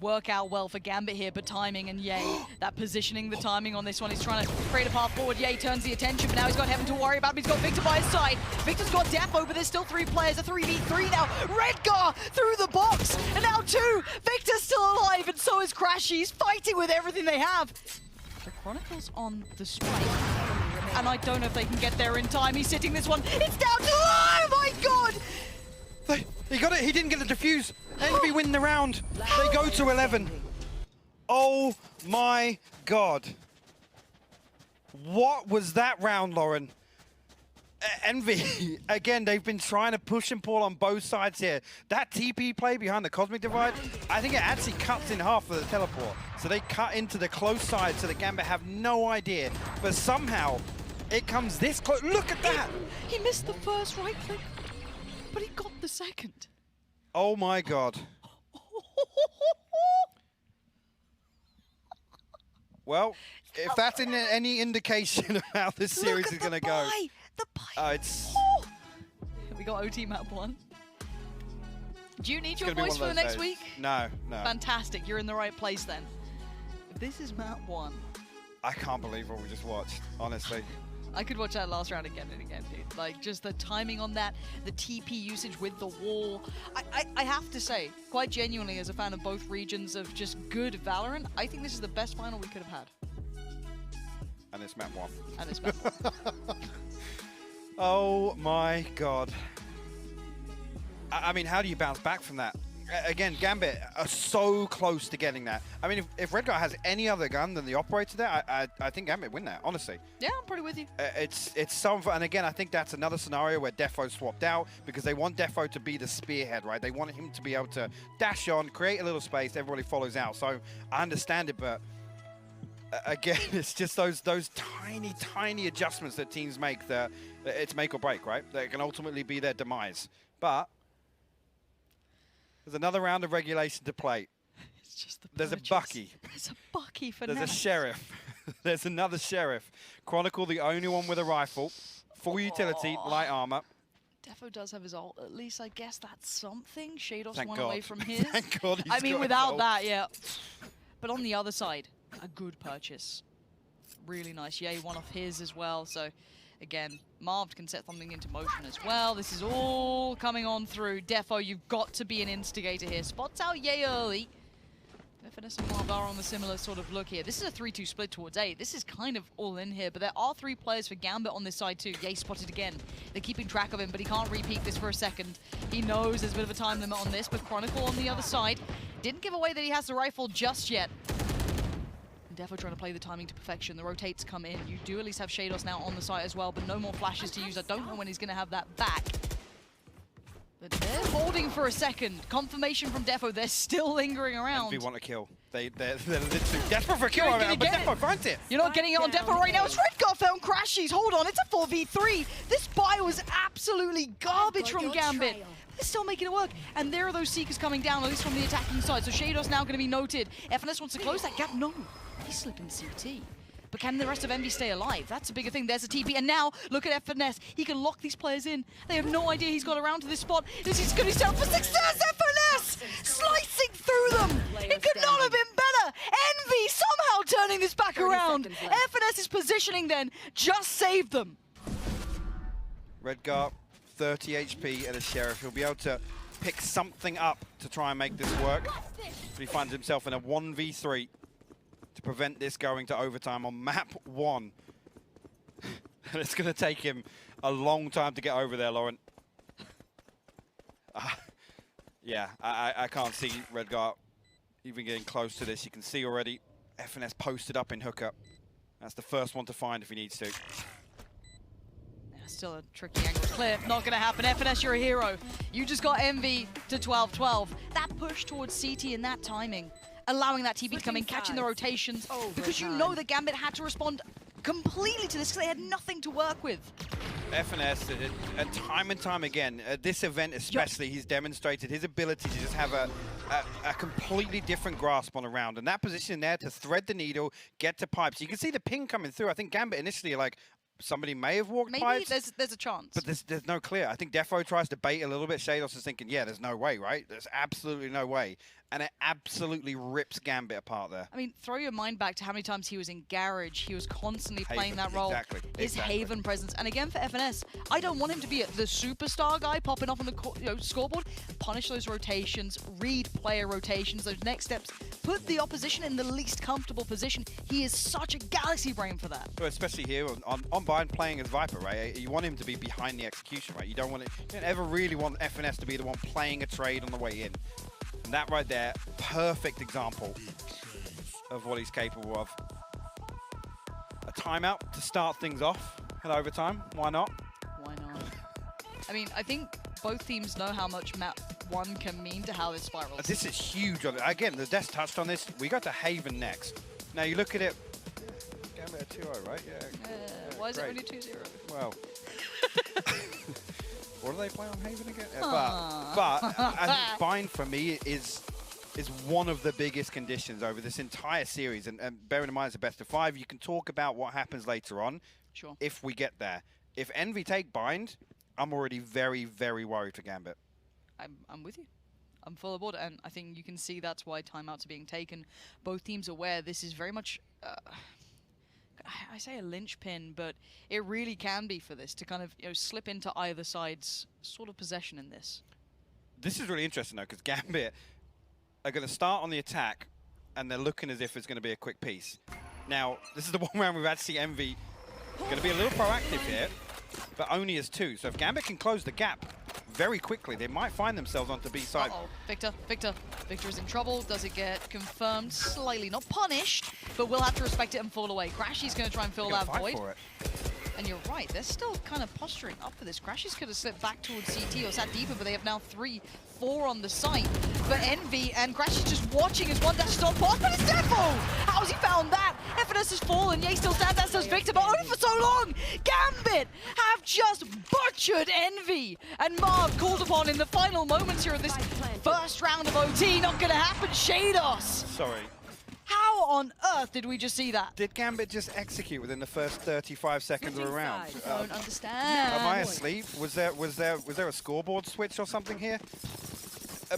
work out well for Gambit here, but timing and Ye, that positioning, the timing on this one, he's trying to create a path forward. Ye turns the attention, but now he's got Heaven to worry about, but he's got Victor by his side. Victor's got Defo, but there's still 3 players, a 3v3 now. Redgar through the box, and now 2. Victor's still alive, and so is Crashy. He's fighting with everything they have. The Chronicles on the spike, and I don't know if they can get there in time. He's sitting this one. It's down to, oh my god! He got it, he didn't get the defuse. Envy win the round. They go to 11. Oh my god. What was that round, Lauren? Envy, again, they've been trying to push and pull on both sides here. That TP play behind the Cosmic Divide, I think it actually cuts in half for the teleport. So they cut into the close side so the Gambit have no idea. But somehow, it comes this close. Look at that! He missed the first right click, but he got the second. Oh my god. Well, if that's any indication of how this series is going to go. The pie. It's... We got OT map 1. Do you need your voice for the next week? No, no. Fantastic. You're in the right place then. If this is map 1. I can't believe what we just watched, honestly. I could watch that last round again and again, dude. Like, just the timing on that, the TP usage with the wall. I have to say, quite genuinely, as a fan of both regions of just good Valorant, I think this is the best final we could have had. And it's map 1. And it's map 1. Oh my god. I mean, how do you bounce back from that? Again, Gambit are so close to getting that. I mean, if Redgar has any other gun than the operator there, I think Gambit win that, honestly. Yeah, I'm pretty with you. It's some, and again, I think that's another scenario where Defo swapped out because they want Defo to be the spearhead, right? They want him to be able to dash on, create a little space, everybody follows out. So I understand it, but again, it's just those tiny, tiny adjustments that teams make that it's make or break, right? That can ultimately be their demise. But there's another round of regulation to play. It's just the There's a Bucky. There's a Bucky for There's now. a Sheriff. There's another Sheriff. Chronicle, the only one with a rifle. Full utility, light armor. Defo does have his ult. At least I guess that's something. Shados Thank one God. away from his. Thank God he's I mean, got without ult. that, yeah. But on the other side, a good purchase. Really nice. Yay, one off his as well. So, again, Marv can set something into motion as well. This is all coming on through. Defo, you've got to be an instigator here. Spots out Yay early. FNS and Marv are on the similar sort of look here. This is a 3-2 split towards A. This is kind of all in here, but there are 3 players for Gambit on this side too. Yay spotted again. They're keeping track of him, but he can't repeat this for a second. He knows there's a bit of a time limit on this, but Chronicle on the other side. didn't give away that he has the rifle just yet. And Defo trying to play the timing to perfection. The rotates come in. You do at least have Shados now on the site as well, but no more flashes to use. I don't know when he's going to have that back. But they're holding for a second. Confirmation from Defo. They're still lingering around. Envy want to kill. They're literally desperate for a kill right now, but Defo grants it. You're not getting it on Defo right now. It's Redgar found Crashies. Hold on, it's a 4v3. This buy was absolutely garbage from Gambit. They're still making it work. And there are those Seekers coming down, at least from the attacking side. So Shados now going to be noted. FNS wants to close that gap. No, he's slipping CT. But can the rest of Envy stay alive? That's a bigger thing. There's a TP. And now, look at FNS. He can lock these players in. They have no idea he's got around to this spot. This is going to be set up for success. FNS slicing through them. It could not have been better. Envy somehow turning this back around. FNS's positioning then just saved them. Redgar, 30 HP and a Sheriff. He'll be able to pick something up to try and make this work. But he finds himself in a 1v3 to prevent this going to overtime on map 1. And it's going to take him a long time to get over there, Lauren. Yeah, I can't see Redgar even getting close to this. You can see already FNS posted up in hookup. That's the first one to find if he needs to. Still a tricky angle. Clear, not going to happen. FNS, you're a hero. You just got Envy to 12-12. That push towards CT in that timing, allowing that TP to come in, catching the rotations, because you know that Gambit had to respond completely to this because they had nothing to work with. FNS, and time again, at this event especially, he's demonstrated his ability to just have a completely different grasp on a round. And that position there to thread the needle, get to pipes. You can see the ping coming through. I think Gambit initially like, somebody may have walked pipes. Maybe there's a chance. But there's no clear. I think Defo tries to bait a little bit. Shados is thinking, yeah, there's no way, right? There's absolutely no way. And it absolutely rips Gambit apart there. I mean, throw your mind back to how many times he was in Garage. He was constantly playing that role. His Haven presence. And again, for FNS, I don't want him to be the superstar guy popping up on the scoreboard. Punish those rotations, read player rotations, those next steps. Put the opposition in the least comfortable position. He is such a galaxy brain for that. Well, especially here on Bind playing as Viper, right? You want him to be behind the execution, right? You don't ever really want FNS to be the one playing a trade on the way in. And that right there, perfect example of what he's capable of. A timeout to start things off at overtime. Why not? Why not? I mean, I think both teams know how much map 1 can mean to how this spirals. This is huge. Again, the Des touched on this. We got to Haven next. Now you look at it. Gambit at 2-0, right? Yeah. Why is it only 2-0? Well. What do they play on Haven again? But I think Bind for me is one of the biggest conditions over this entire series. And bearing in mind it's a best of 5, you can talk about what happens later on. Sure. If we get there. If Envy take Bind, I'm already very, very worried for Gambit. I'm with you. I'm full aboard, and I think you can see that's why timeouts are being taken. Both teams are aware this is very much... I say a linchpin, but it really can be for this to kind of slip into either side's sort of possession in this. This is really interesting though, because Gambit are going to start on the attack, and they're looking as if it's going to be a quick piece. Now, this is the one round we've had to see Envy going to be a little proactive here, but only as 2. So if Gambit can close the gap very quickly, they might find themselves onto B side. Victor is in trouble. Does it get confirmed? Slightly, not punished, but we'll have to respect it and fall away. Crashy's going to try and fill that void. And you're right, they're still kind of posturing up for this. Crashies could have slipped back towards CT or sat deeper, but they have now 3-4 on the site. But Envy and Crashies just watching as one dash stop pass, but it's Defo! How's he found that? FNS has fallen, Ye still stands, that says Victor, but only for so long! Gambit have just butchered Envy! And Marv called upon in the final moments here of this first round of OT. Not gonna happen, Shados! Sorry. How on earth did we just see that? Did Gambit just execute within the first 35 seconds of a round? I don't understand. Am I asleep? Was there a scoreboard switch or something here?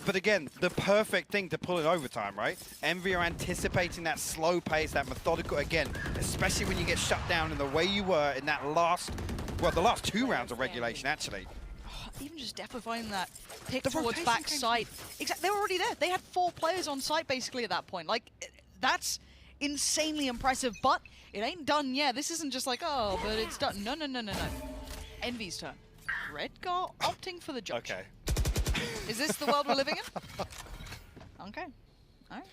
But again, the perfect thing to pull in overtime, right? Envy are anticipating that slow pace, that methodical, again, especially when you get shut down in the way you were in that last, well, the last 2 rounds of regulation, actually. Even just Defo finding that pick towards back site. Exactly, they were already there. They had 4 players on site basically at that point. Like, that's insanely impressive, but it ain't done yet. This isn't just like, oh, but it's done. No. Envy's turn. Redgar opting for the judge. Okay. Is this the world we're living in? Okay. All right.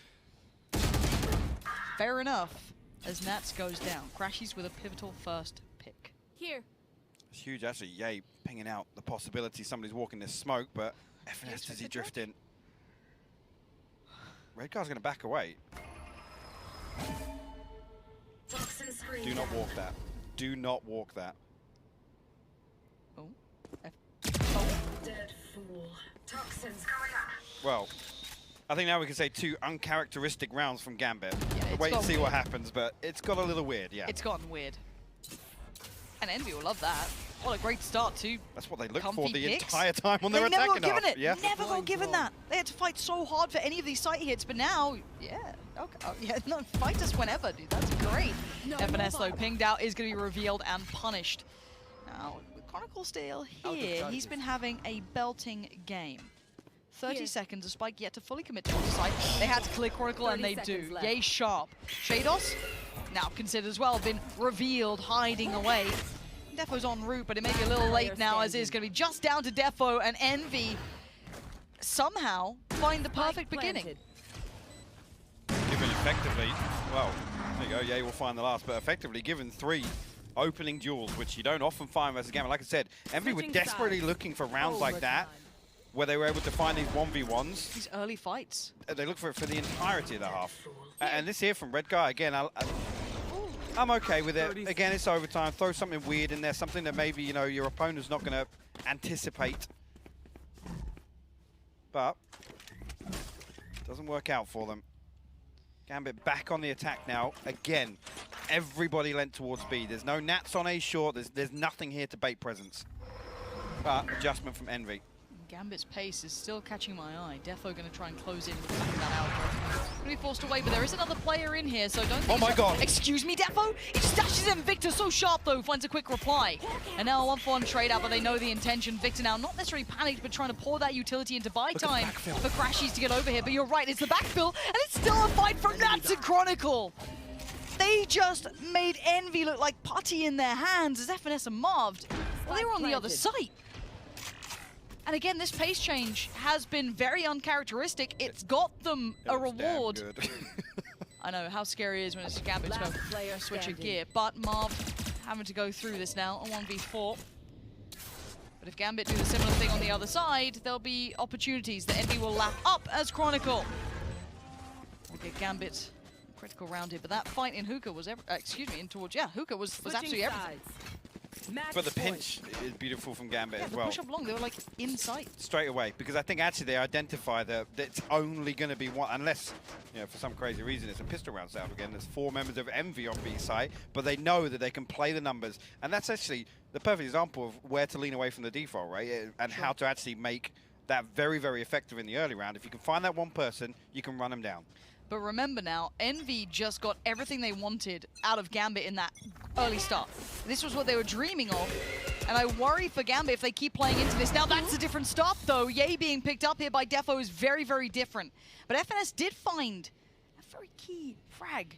Fair enough. As Nats goes down, Crashies with a pivotal first pick. Here. It's huge, actually. Yay, pinging out the possibility somebody's walking this smoke, but FNS, does he drift in? Redcar's going to back away. Do not walk that. Do not walk that. Oh. Dead fool. Toxins going up. Well, I think now we can say 2 uncharacteristic rounds from Gambit. Yeah, We'll wait and see what happens, but it's got a little weird, yeah. It's gotten weird. And Envy will love that. What a great start too. That's what they look Comfy for the picks. entire time when they're never attacking got given us. it. Yeah. Never got given that. They had to fight so hard for any of these site hits, but now, yeah, okay, oh, yeah, no, fight us whenever, dude. That's great. FNS though pinged out is going to be revealed and punished. Now with Chronicle still here, he's been having a belting game. 30 seconds, a Spike yet to fully commit to the site. They had to clear Chronicle and they do. left. Yay sharp. Shados, now considered as well, been revealed, hiding away. Defo's en route, but it may be a little late now, as it's going to be just down to Defo, and Envy somehow find the perfect beginning. Given effectively, well, there you go, Yay will find the last, but effectively given 3 opening duels, which you don't often find versus Gambit. Like I said, Envy were desperately looking for rounds like that, where they were able to find these 1v1s. These early fights. They look for it for the entirety of the half. And this here from Red Guy, again, I'm okay with it. Again, it's overtime. Throw something weird in there, something that maybe, you know, your opponent's not going to anticipate. But doesn't work out for them. Gambit back on the attack now. Again, everybody lent towards B. There's no Nats on A short. There's nothing here to bait presence. But adjustment from Envy. Gambit's pace is still catching my eye. Defo going to try and close in with that out. Going to be forced away, but there is another player in here, so don't think. Oh my god! Excuse me, Defo? He just dashes in. Victor so sharp though, finds a quick reply. And now a 1-for-1 trade out, but they know the intention. Victor now not necessarily panicked, but trying to pour that utility into buy time for Crashies to get over here. But you're right, it's the backfill, and it's still a fight from Nats and Chronicle. They just made Envy look like putty in their hands as FNS are marved. Well, they were on the other side. And again, this pace change has been very uncharacteristic. It's got them a reward. I know how scary it is when it's Gambit's go switch a gear, but Marv having to go through this now, a 1v4. But if Gambit do the similar thing on the other side, there'll be opportunities that Envy will lap up as Chronicle. We'll get Gambit critical round here, but that fight in Hookah was, Hookah was absolutely everything. But the pinch is beautiful from Gambit as well. Push up long, they were like in sight. Straight away, because I think actually they identify that it's only going to be one, unless, you know, for some crazy reason it's a pistol round setup again. There's 4 members of Envy on B side, but they know that they can play the numbers. And that's actually the perfect example of where to lean away from the default, right? And how to actually make that very, very effective in the early round. If you can find that one person, you can run them down. But remember now, Envy just got everything they wanted out of Gambit in that early start. This was what they were dreaming of. And I worry for Gambit if they keep playing into this. Now that's a different stop though. Yay being picked up here by Defo is very, very different. But FNS did find a very key frag.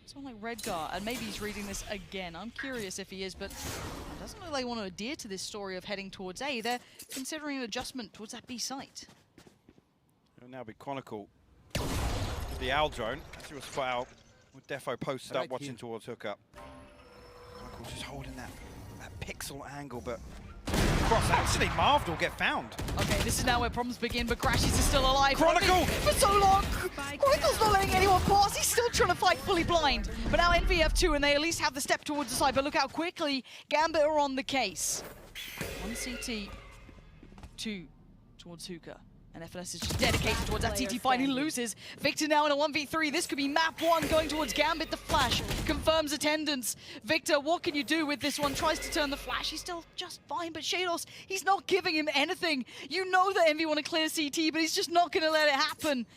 Someone like Redgar, and maybe he's reading this again. I'm curious if he is, but it doesn't look like they want to adhere to this story of heading towards A. They're considering an adjustment towards that B site. It'll now be Chronicle. The Owl drone, actually was spot out with Defo posted up watching towards hookup. Chronicle's just holding that pixel angle, but cross. Actually, Marv will get found. Okay, this is now where problems begin, but Crashies is still alive. Chronicle! For so long! Chronicle's not letting anyone pass. He's still trying to fight fully blind. But now Envy have 2, and they at least have the step towards the side. But look how quickly Gambit are on the case. 1 CT, 2 towards Hookah. And FNS is just dedicated towards that CT fight. He loses. Victor now in a 1v3. This could be map 1 going towards Gambit. The flash confirms attendance. Victor, what can you do with this one? Tries to turn the flash. He's still just fine, but Shados, he's not giving him anything. You know that Envy want to clear CT, but he's just not going to let it happen.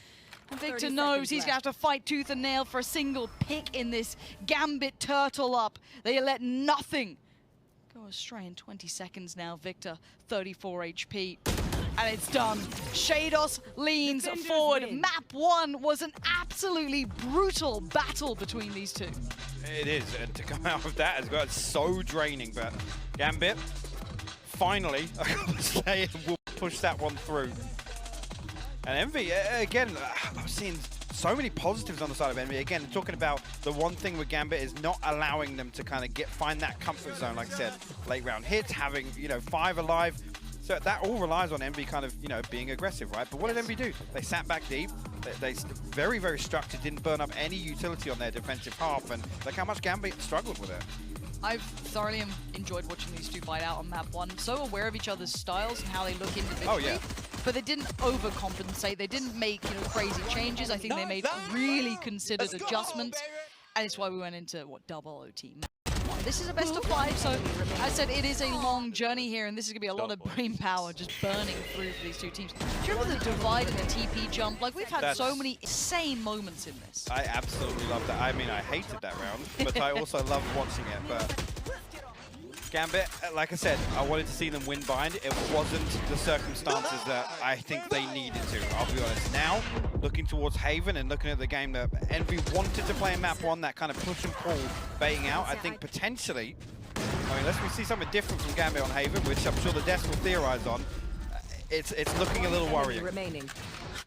And Victor knows he's going to have to fight tooth and nail for a single pick in this Gambit turtle up. They let nothing go astray in 20 seconds now. Victor, 34 HP. And it's done. Shados leans forward. Win. Map 1 was an absolutely brutal battle between these two. It is, and to come out of that as well, it's so draining. But Gambit, finally, I gotta say, will push that one through. And Envy, again, I'm seeing so many positives on the side of Envy. Again, talking about the one thing with Gambit is not allowing them to kind of find that comfort zone, like I said, late round hits, having, you know, 5 alive. So that all relies on Envy kind of, you know, being aggressive, right? But what did Envy do? They sat back deep. They very, very structured, didn't burn up any utility on their defensive half, and look how much Gambit struggled with it. I've thoroughly enjoyed watching these two fight out on map 1. So aware of each other's styles and how they look individually. Oh, yeah. But they didn't overcompensate. They didn't make, you know, crazy changes. I think they made really considered adjustments. And it's why we went into, what, double OT. This is a best of 5, so as I said, it is a long journey here, and this is going to be a lot of brain power just burning through for these two teams. Do you remember the divide and the TP jump? Like, we've had so many insane moments in this. I absolutely love that. I mean, I hated that round, but I also loved watching it. But Gambit, like I said, I wanted to see them win bind. It wasn't the circumstances that I think they needed to, I'll be honest. Now, looking towards Haven and looking at the game that Envy wanted to play in map 1, that kind of push and pull, baiting out, I think potentially, I mean, unless we see something different from Gambit on Haven, which I'm sure the Desk will theorize on, it's looking a little worrying.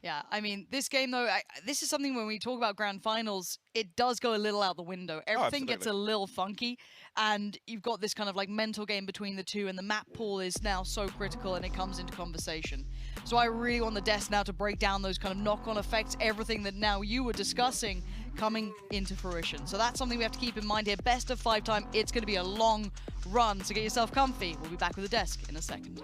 Yeah, I mean, this game, though, this is something when we talk about grand finals, it does go a little out the window. Everything gets a little funky, and you've got this kind of like mental game between the two, and the map pool is now so critical, and it comes into conversation. So I really want the Desk now to break down those kind of knock-on effects, everything that now you were discussing coming into fruition. So that's something we have to keep in mind here. Best of 5 time, it's going to be a long run, so get yourself comfy. We'll be back with the Desk in a second.